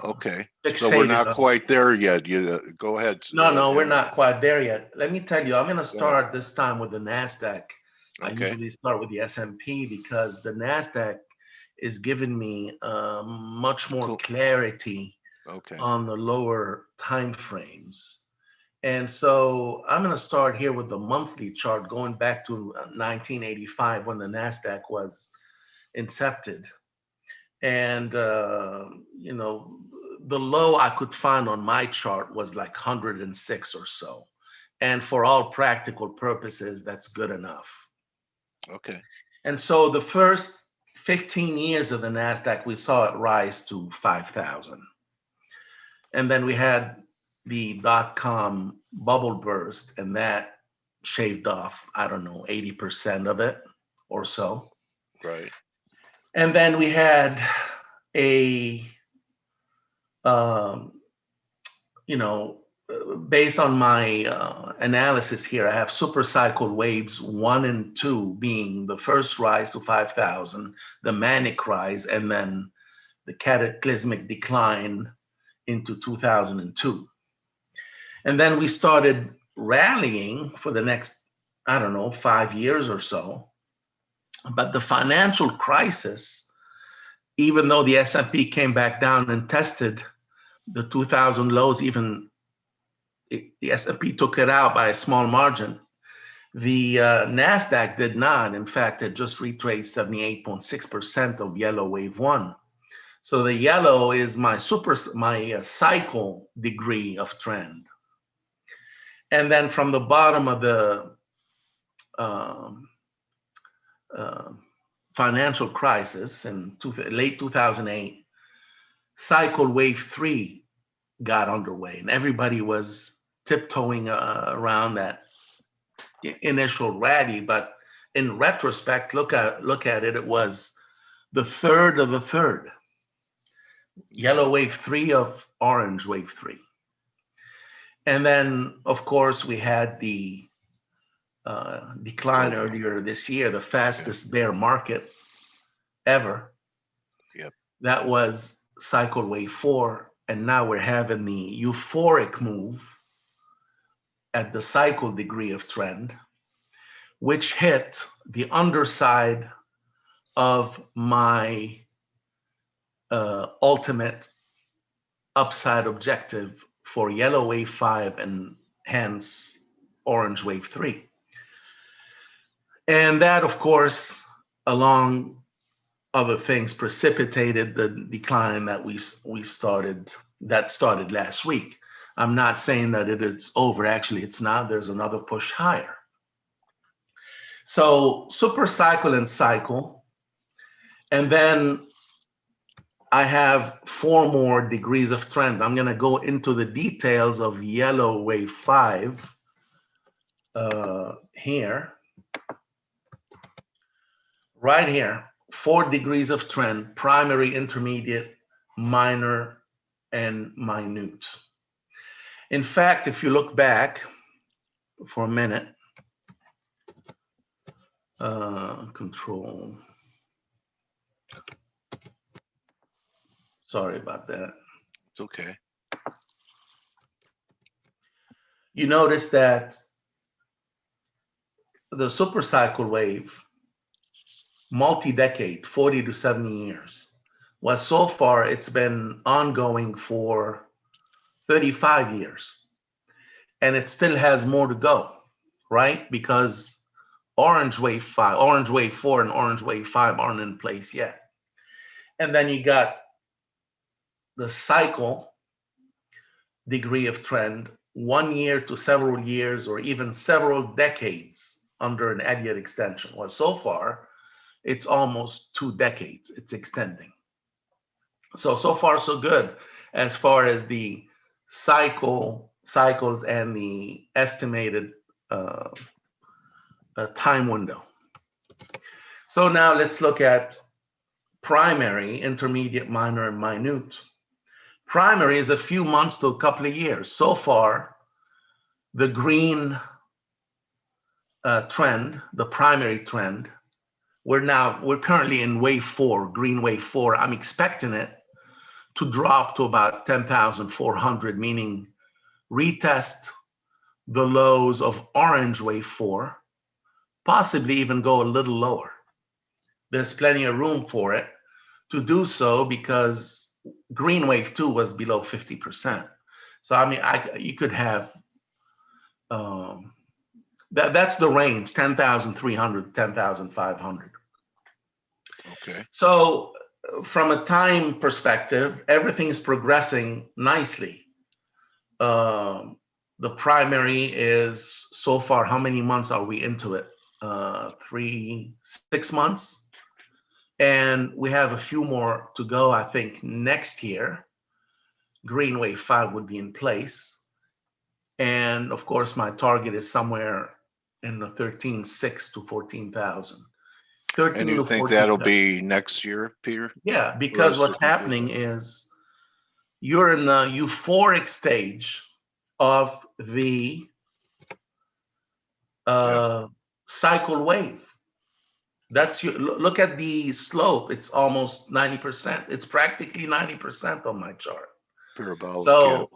okay. fixated. So we're not quite there yet. You go ahead. No, we're not quite there yet. Let me tell you, I'm going to start this time with the NASDAQ. I usually start with the S&P because the NASDAQ is giving me much more clarity on the lower time frames. And so I'm going to start here with the monthly chart going back to 1985 when the NASDAQ was incepted. And, the low I could find on my chart was like 106 or so. And for all practical purposes, that's good enough. Okay. And so the first 15 years of the NASDAQ, we saw it rise to 5,000. And then we had the dot-com bubble burst, and that shaved off, 80% of it or so. Right. And then we had a, based on my analysis here, I have super cycle waves 1 and 2 being the first rise to 5,000, the manic rise, and then the cataclysmic decline into 2002. And then we started rallying for the next, I don't know, 5 years or so. But the financial crisis, even though the S&P came back down and tested the 2000 lows, even the S&P took it out by a small margin, the NASDAQ did not. In fact, it just retraced 78.6% of yellow wave 1. So the yellow is my cycle degree of trend. And then from the bottom of the financial crisis in late 2008, cycle wave 3 got underway, and everybody was tiptoeing around that initial rally. But in retrospect, look at it, it was the third of the third. Yellow wave 3 of orange wave 3. And then, of course, we had the decline earlier this year, the fastest bear market ever. Yep. That was cycle wave 4. And now we're having the euphoric move at the cycle degree of trend, which hit the underside of my ultimate upside objective for yellow wave 5 and hence orange wave 3. And that, of course, along other things, precipitated the decline that that started last week. I'm not saying that it is over. Actually, it's not. There's another push higher. So super cycle and cycle. And then I have 4 more degrees of trend. I'm going to go into the details of yellow wave 5 here. Right here, 4 degrees of trend: primary, intermediate, minor, and minute. In fact, if you look back for a minute, control. Sorry about that. It's okay. You notice that the super cycle wave, multi-decade, 40 to 70 years, was so far, it's been ongoing for 35 years. And it still has more to go, right? Because orange wave 5, orange wave 4, and orange wave 5 aren't in place yet. And then you got the cycle degree of trend, 1 year to several years, or even several decades under an Elliott extension. Well, so far, it's almost 2 decades. It's extending. So far, so good as far as the cycles and the estimated time window. So now let's look at primary, intermediate, minor, and minute. Primary is a few months to a couple of years. So far, the green trend, the primary trend, we're currently in wave 4, green wave 4. I'm expecting it to drop to about 10,400, meaning retest the lows of orange wave 4, possibly even go a little lower. There's plenty of room for it to do so because green wave 2 was below 50%. So I mean, you could have that's the range, 10,300, 10,500. Okay. So from a time perspective, everything is progressing nicely. The primary is so far, how many months are we into it? 6 months. And we have a few more to go. I think next year, green wave 5 would be in place. And of course, my target is somewhere in the 13,600 to 14,000. And you think that'll be next year, Peter? Yeah, because what's happening is you're in the euphoric stage of the cycle wave. That's look at the slope. It's almost 90%. It's practically 90% on my chart. Parabolic. So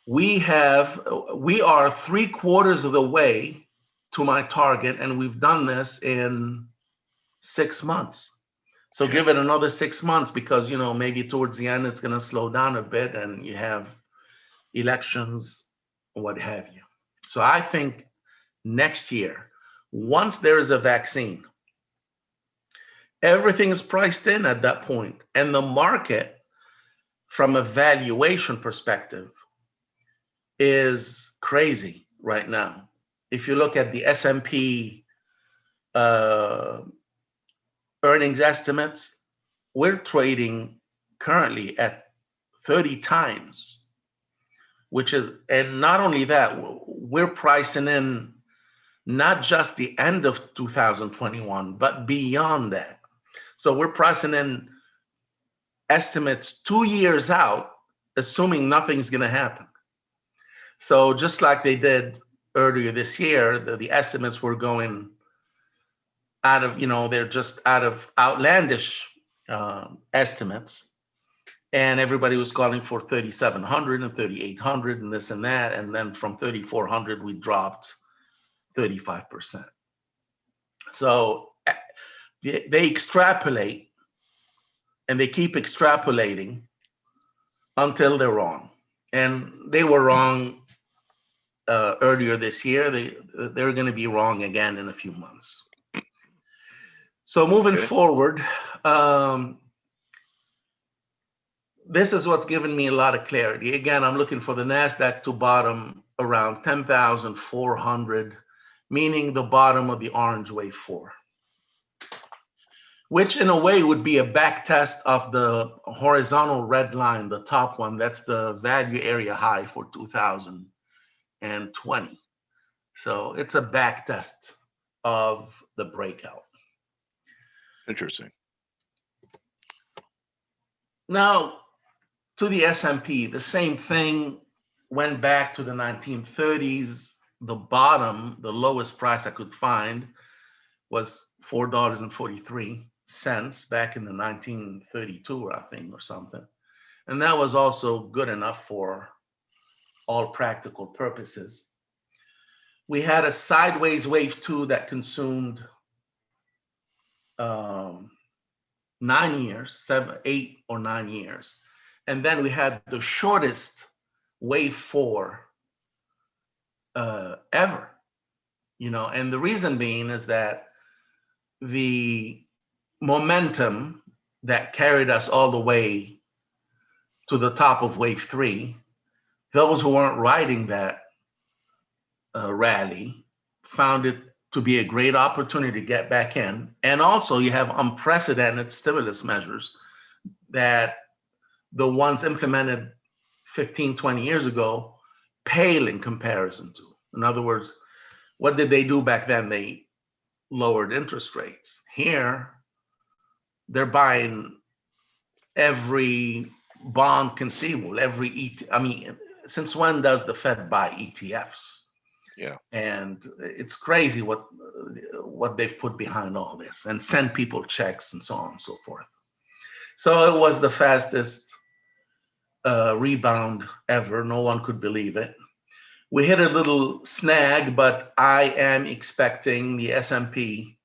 we are 3/4 of the way to my target, and we've done this in 6 months. So give it another 6 months, because maybe towards the end it's going to slow down a bit, and you have elections, what have you. So I think next year, once there is a vaccine, everything is priced in at that point, and the market, from a valuation perspective, is crazy right now. If you look at the S&P earnings estimates, we're trading currently at 30 times, and not only that, we're pricing in not just the end of 2021, but beyond that. So we're pricing in estimates 2 years out, assuming nothing's going to happen. So just like they did earlier this year, the estimates were going out of, they're just out of outlandish estimates. And everybody was calling for 3,700 and 3,800 and this and that. And then from 3,400, we dropped 35%. So they extrapolate, and they keep extrapolating until they're wrong. And they were wrong earlier this year. They're going to be wrong again in a few months. So moving forward, this is what's given me a lot of clarity. Again, I'm looking for the NASDAQ to bottom around 10,400, meaning the bottom of the orange wave 4, which in a way would be a back test of the horizontal red line, the top one. That's the value area high for 2020. So it's a back test of the breakout. Interesting. Now, to the S&P, the same thing. Went back to the 1930s. The bottom, the lowest price I could find, was $4.43 back in the 1932, I think, or something. And that was also good enough for all practical purposes. We had a sideways wave 2 that consumed 9 years, 8 or 9 years. And then we had the shortest wave 4 ever, and the reason being is that the momentum that carried us all the way to the top of wave 3, those who weren't riding that rally found it to be a great opportunity to get back in. And also you have unprecedented stimulus measures that the ones implemented 15, 20 years ago pale in comparison to. In other words, what did they do back then? They lowered interest rates. Here, they're buying every bond conceivable, since when does the Fed buy ETFs? Yeah. And it's crazy what they've put behind all this, and send people checks and so on and so forth. So it was the fastest rebound ever. No one could believe it. We hit a little snag, but I am expecting the S&P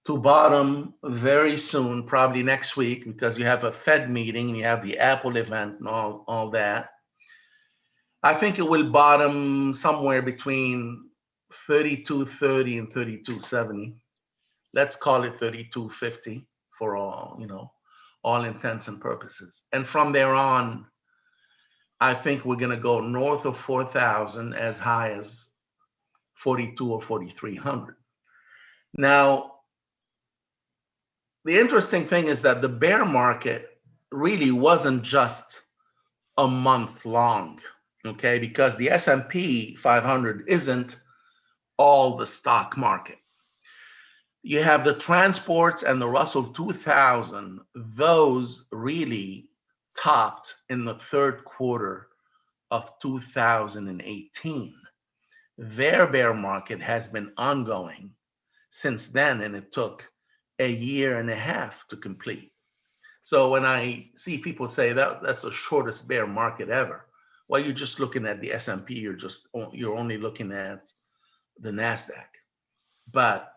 to bottom very soon, probably next week, because you have a Fed meeting, you have the Apple event and all that. I think it will bottom somewhere between 32.30 and 32.70. Let's call it 32.50 for all intents and purposes. And from there on, I think we're going to go north of 4,000, as high as 42 or 4,300. Now, the interesting thing is that the bear market really wasn't just a month long, okay? Because the S&P 500 isn't all the stock market. You have the transports and the Russell 2000. Those really topped in the third quarter of 2018. Their bear market has been ongoing since then, and it took a year and a half to complete. So when I see people say that that's the shortest bear market ever, well, you're just looking at the S&P. You're only looking at the Nasdaq. But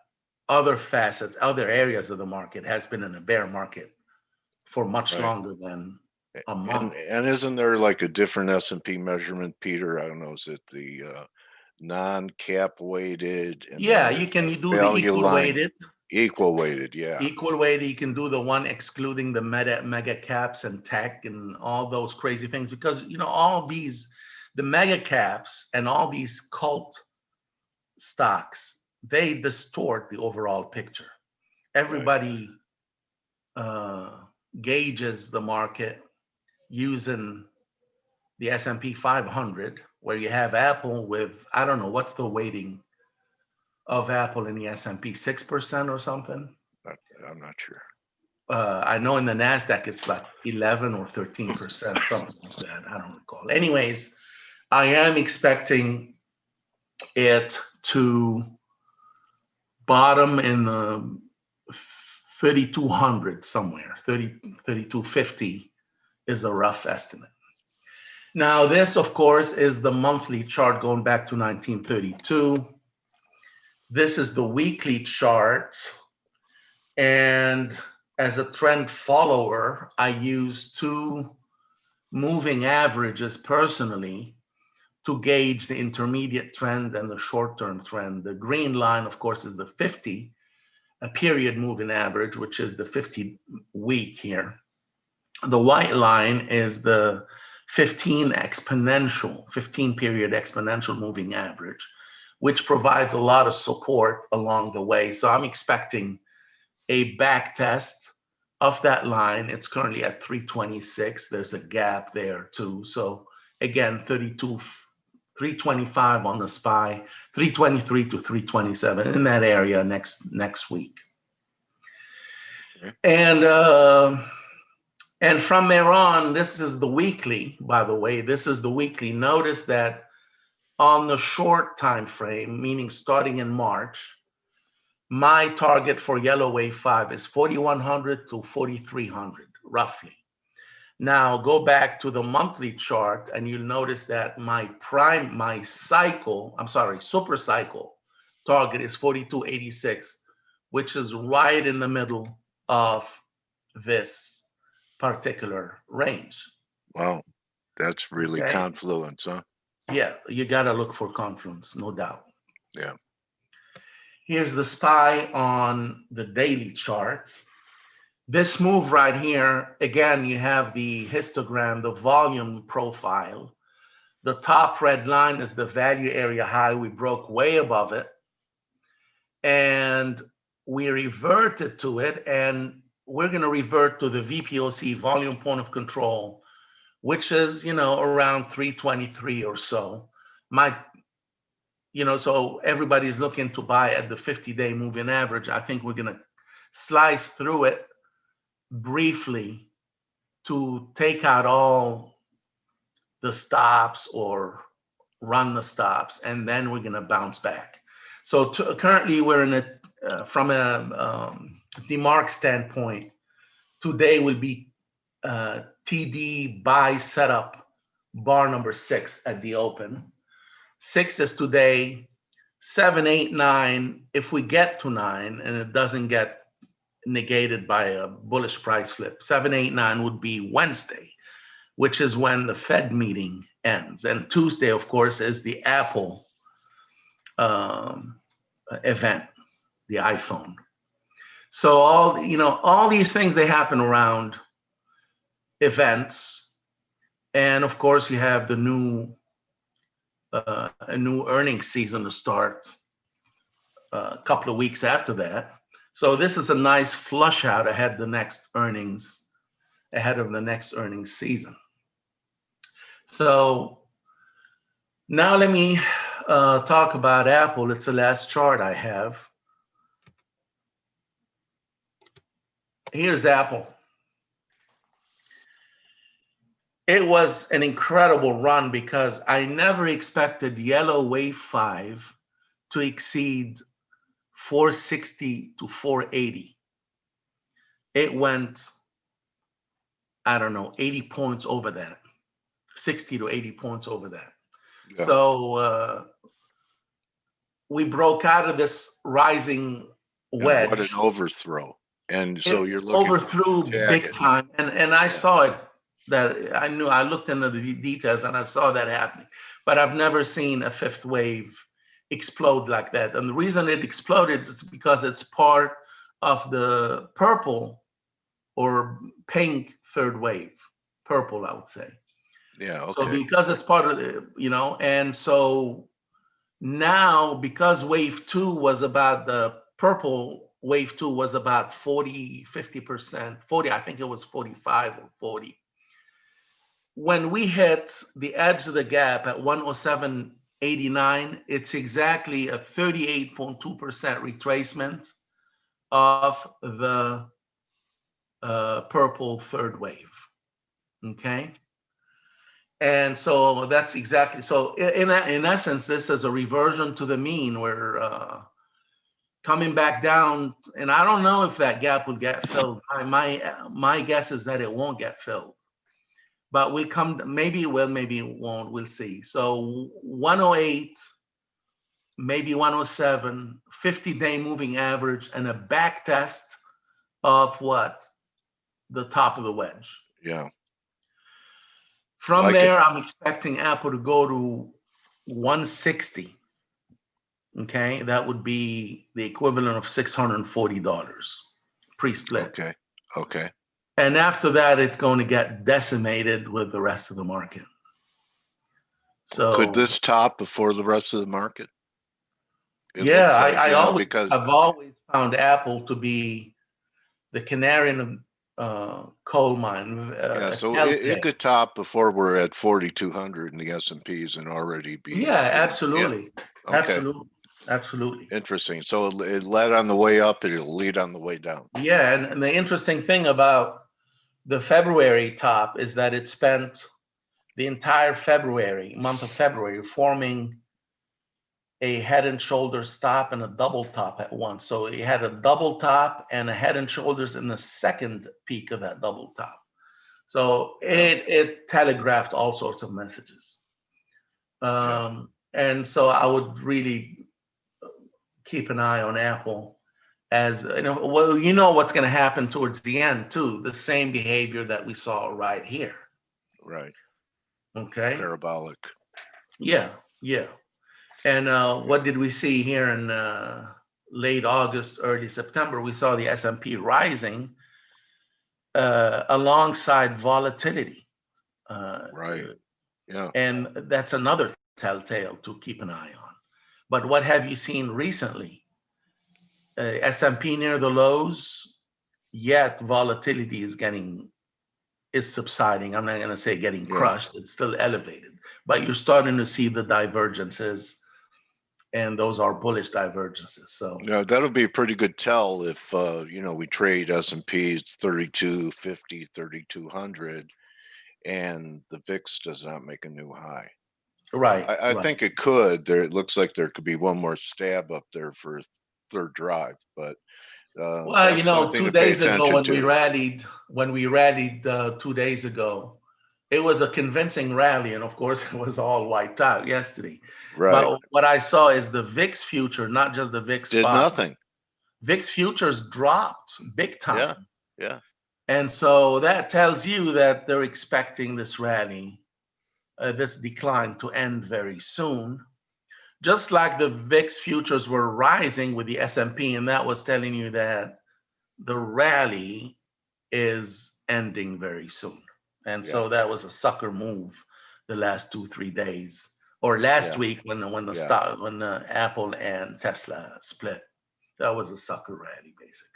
other facets, other areas of the market has been in a bear market for much Right. longer than a month. And isn't there like a different S&P measurement, Peter? I don't know. Is it the non-cap weighted? And Yeah, then you can the do the value equal line? weighted. Equal weighted, yeah. Equal weighted, you can do the one excluding the mega caps and tech and all those crazy things, because all these, the mega caps and all these cult stocks, they distort the overall picture. Everybody gauges the market using the S&P 500, where you have Apple with, I don't know, what's the weighting of Apple in the S&P, 6% or something? I'm not sure. I know in the NASDAQ, it's like 11 or 13%, something like that. I don't recall. Anyways, I am expecting it to bottom in the 3,200 somewhere. 3,250 is a rough estimate. Now, this, of course, is the monthly chart going back to 1932. This is the weekly chart. And as a trend follower, I use 2 moving averages personally to gauge the intermediate trend and the short-term trend. The green line, of course, is the 50, a period moving average, which is the 50-week here. The white line is the 15 period exponential moving average, which provides a lot of support along the way. So I'm expecting a back test of that line. It's currently at 326. There's a gap there too. So again, 325 on the SPY, 323 to 327 in that area next week. Okay. And from there on, this is the weekly, by the way. This is the weekly. Notice that on the short time frame, meaning starting in March, my target for yellow wave 5 is 4,100 to 4,300, roughly. Now go back to the monthly chart, and you'll notice that my super cycle target is 4,286, which is right in the middle of this particular range. Wow, that's really confluence, huh? Yeah, you got to look for confluence, no doubt. Yeah. Here's the SPY on the daily chart. This move right here, again, you have the histogram, the volume profile. The top red line is the value area high. We broke way above it, and we reverted to it, and we're going to revert to the VPOC, volume point of control, which is, around 323 or so. So everybody's looking to buy at the 50-day moving average. I think we're going to slice through it briefly to take out all the stops or run the stops, and then we're going to bounce back. So currently we're in it from a DeMark standpoint. Today will be TD buy setup bar number 6 at the open. 6 is today, 7, 8, 9. If we get to 9 and it doesn't get negated by a bullish price flip, 7, 8, 9 would be Wednesday, which is when the Fed meeting ends. And Tuesday, of course, is the Apple event, the iPhone. So all these things, they happen around events. And of course, you have the a new earnings season to start a couple of weeks after that. So this is a nice flush out ahead of the next earnings season. So now let me talk about Apple. It's the last chart I have. Here's Apple. it was an incredible run because I never expected yellow wave 5 to exceed 460 to 480. It went, I don't know, 80 points over that, 60 to 80 points over that. Yeah. So we broke out of this rising wedge. What an overthrow. And so you're looking overthrew for big jagged. time. And I saw it, that I knew, I looked into the details and I saw that happening. But I've never seen a fifth wave explode like that. And the reason it exploded is because it's part of the purple or pink third wave. Purple, I would say. Yeah, okay. So because it's part of the, and so now because wave 2 was about, the purple wave 2 was about 40, 50%, 40, I think it was 45 or 40. When we hit the edge of the gap at 107.89, it's exactly a 38.2% retracement of the purple third wave. Okay. And so that's exactly, so in essence, this is a reversion to the mean. We're coming back down, and I don't know if that gap will get filled. My guess is that it won't get filled, but we'll come, maybe it will, maybe it won't, we'll see. So 108, maybe 107, 50-day moving average, and a back test of what? The top of the wedge. Yeah. From Like there, I'm expecting Apple to go to 160. Okay, that would be the equivalent of $640 pre-split. Okay. Okay. And after that, it's going to get decimated with the rest of the market. So Could this top before the rest of the market? It yeah, looks like, I've always found Apple to be the canary in the coal mine. yeah, so it could top before we're at 4,200 in the S&Ps and already be. Yeah, absolutely. Yeah. Okay. Absolutely. Absolutely. Interesting. So it led on the way up and it'll lead on the way down. Yeah, and the interesting thing about the February top is that it spent the entire month of February, forming a head and shoulders top and a double top at once. So it had a double top and a head and shoulders in the second peak of that double top. So it telegraphed all sorts of messages. And so I would really keep an eye on Apple, as well, what's going to happen towards the end too. The same behavior that we saw right here. Right. Okay. Parabolic. Yeah. Yeah. And what did we see here in late August, early September? We saw the S&P rising alongside volatility. Right. Yeah. And that's another telltale to keep an eye on. But what have you seen recently? S&P near the lows, yet volatility is subsiding. I'm not going to say getting crushed. It's still elevated, but you're starting to see the divergences, and those are bullish divergences. So yeah, that'll be a pretty good tell if we trade S&P, it's 3250, 3200, and the VIX does not make a new high. Right. I think it could. It looks like there could be one more stab up there for a third drive, but well, 2 days ago when we rallied 2 days ago, it was a convincing rally, and of course it was all wiped out yesterday. Right. But what I saw is the VIX future, not just the VIX did spot. nothing. VIX futures dropped big time. Yeah. Yeah. And so that tells you that they're expecting this rally, this decline to end very soon. Just like the VIX futures were rising with the S&P, and that was telling you that the rally is ending very soon. And so that was a sucker move the last 2-3 days, or last week when the Apple and Tesla split. That was a sucker rally, basically.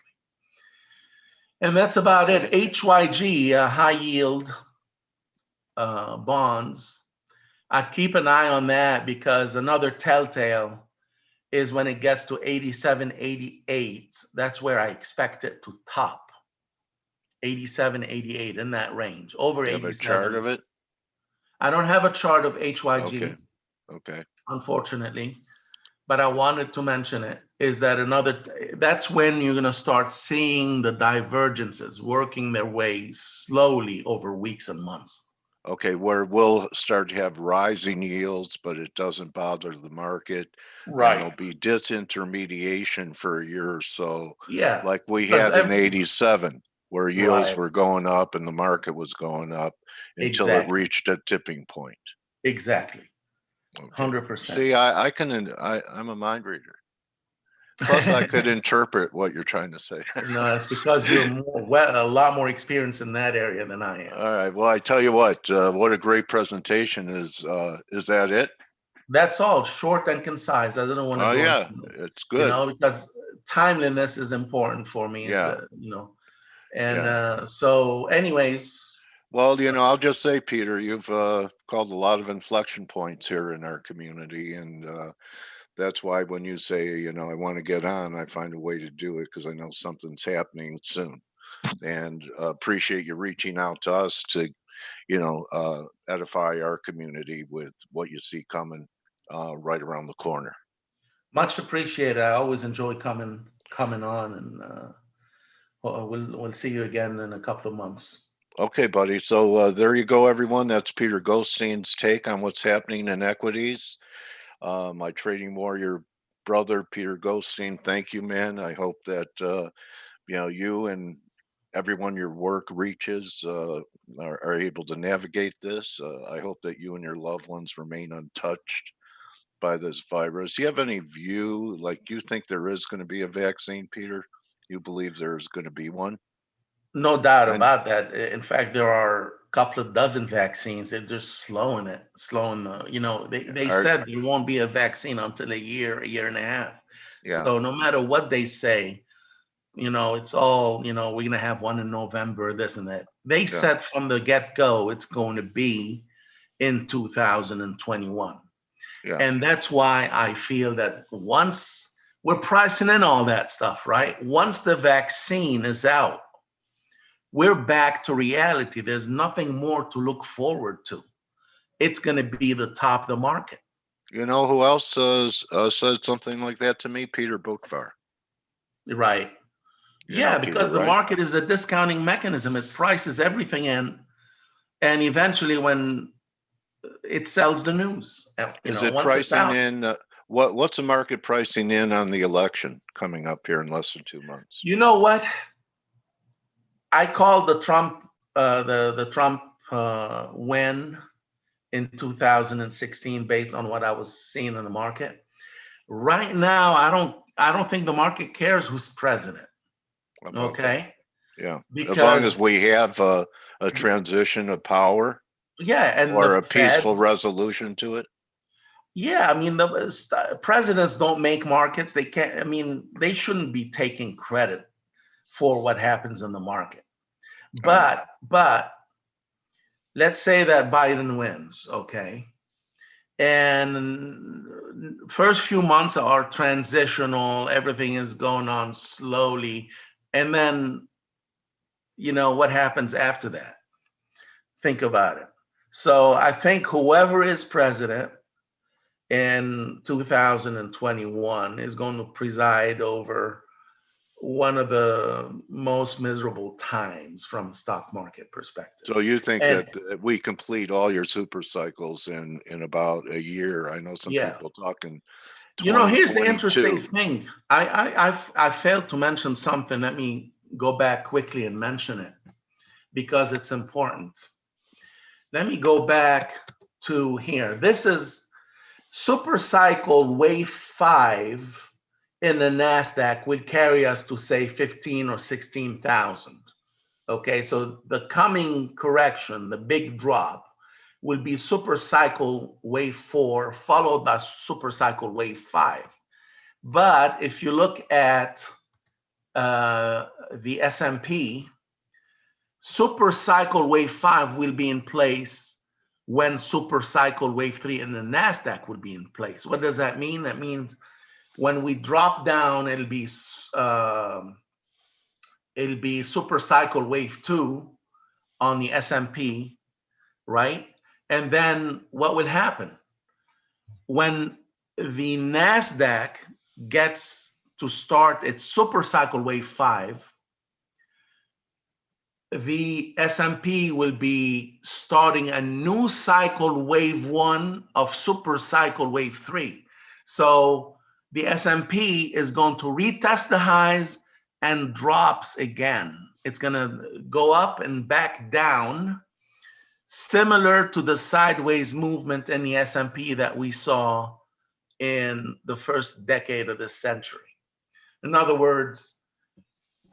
And that's about it. HYG, high yield bonds. I'd keep an eye on that, because another telltale is when it gets to 87, 88. That's where I expect it to top. 87, 88, in that range. Over 87. You have a chart of it? I don't have a chart of HYG, Okay. Okay. unfortunately, but I wanted to mention it. Is that that's when you're going to start seeing the divergences working their way slowly over weeks and months. Okay, where we'll start to have rising yields, but it doesn't bother the market. And there'll be disintermediation for a year or so, Yeah. like we because had in '87, where yields Right. were going up and the market was going up until it Exactly. reached a tipping point. Exactly. Okay. 100%. See, I'm a mind reader. Plus, I could interpret what you're trying to say. No, it's because you're a lot more experienced in that area than I am. All right. Well, I tell you what a great presentation is. Is that it? That's all, short and concise. I didn't want to Oh go yeah, into, it's good. because timeliness is important for me. Yeah. And so anyways. Well, I'll just say, Peter, you've called a lot of inflection points here in our community, and that's why when you say, I want to get on, I find a way to do it because I know something's happening soon, and appreciate you reaching out to us to, edify our community with what you see coming right around the corner. Much appreciated. I always enjoy coming on, and we'll see you again in a couple of months. Okay, buddy. So there you go, everyone. That's Peter Goldstein's take on what's happening in equities. My trading warrior brother, Peter Goldstein, thank you, man. I hope that, you and everyone your work reaches are able to navigate this. I hope that you and your loved ones remain untouched by this virus. Do you have any view, like you think there is going to be a vaccine, Peter? You believe there's going to be one? No doubt about that. In fact, there are a couple of dozen vaccines. They're just slowing the, they said there won't be a vaccine until a year and a half. Yeah. So no matter what they say, it's all, we're going to have one in November, this and that. They said from the get-go, it's going to be in 2021. Yeah. And that's why I feel that once we're pricing in all that stuff, right? Once the vaccine is out, we're back to reality. There's nothing more to look forward to. It's going to be the top of the market. You know who else said something like that to me? Peter Boockvar. Right. Yeah, because the market is a discounting mechanism. It prices everything in, and eventually when it sells the news. Is it pricing in? What's the market pricing in on the election coming up here in less than 2 months? You know what? I called the Trump win in 2016 based on what I was seeing in the market. Right now, I don't think the market cares who's president. Okay. Yeah. Because as long as we have a transition of power. Yeah, and or a peaceful resolution to it. Yeah, I mean, the presidents don't make markets. They can't. I mean, they shouldn't be taking credit for what happens in the market. But let's say that Biden wins, okay? And first few months are transitional, everything is going on slowly. And then, what happens after that? Think about it. So I think whoever is president in 2021 is going to preside over one of the most miserable times from a stock market perspective. So you think that we complete all your super cycles in about a year? I know some people talking. Here's the interesting thing. I failed to mention something. Let me go back quickly and mention it because it's important. Let me go back to here. This is super cycle wave 5 in the NASDAQ would carry us to say 15 or 16,000. Okay, so the coming correction, the big drop, will be super cycle wave 4 followed by super cycle wave 5. But if you look at the S&P, super cycle wave 5 will be in place when super cycle wave 3 in the NASDAQ will be in place. What does that mean? That means when we drop down, it'll be super cycle wave 2 on the S&P, right? And then what will happen? When the NASDAQ gets to start its super cycle wave 5, the S&P will be starting a new cycle wave 1 of super cycle wave 3. So the S&P is going to retest the highs and drops again. It's going to go up and back down, similar to the sideways movement in the S&P that we saw in the first decade of this century. In other words,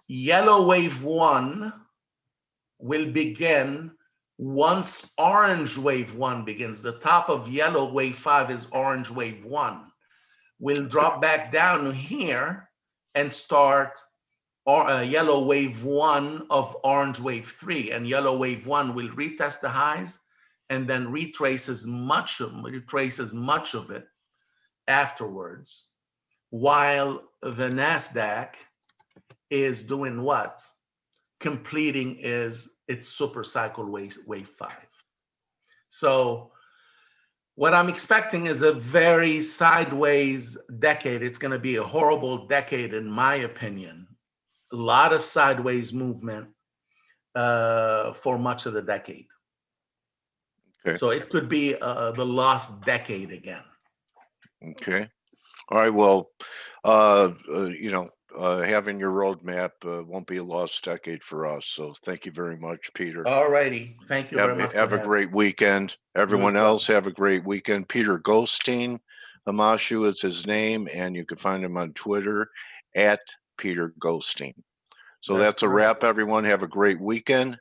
yellow wave 1 will begin once orange wave 1 begins. The top of yellow wave 5 is orange wave 1. We'll drop back down here and start yellow wave 1 of orange wave 3, and yellow wave 1 will retest the highs and then retraces much of it afterwards, while the NASDAQ is doing what? Completing its super cycle wave 5. So what I'm expecting is a very sideways decade. It's going to be a horrible decade, in my opinion. A lot of sideways movement for much of the decade. Okay. So it could be the lost decade again. Okay. All right. Well, having your roadmap won't be a lost decade for us. So thank you very much, Peter. All righty. Thank you very much. Have a great weekend. Everyone else, have a great weekend. Peter Goldstein, Hamashu is his name, and you can find him on Twitter at Peter Goldstein. So that's a wrap, everyone. Have a great weekend.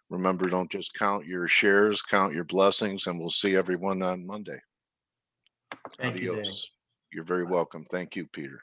Remember, don't just count your shares, count your blessings, and we'll see everyone on Monday. Thank you, Adios. You're very welcome. Thank you, Peter.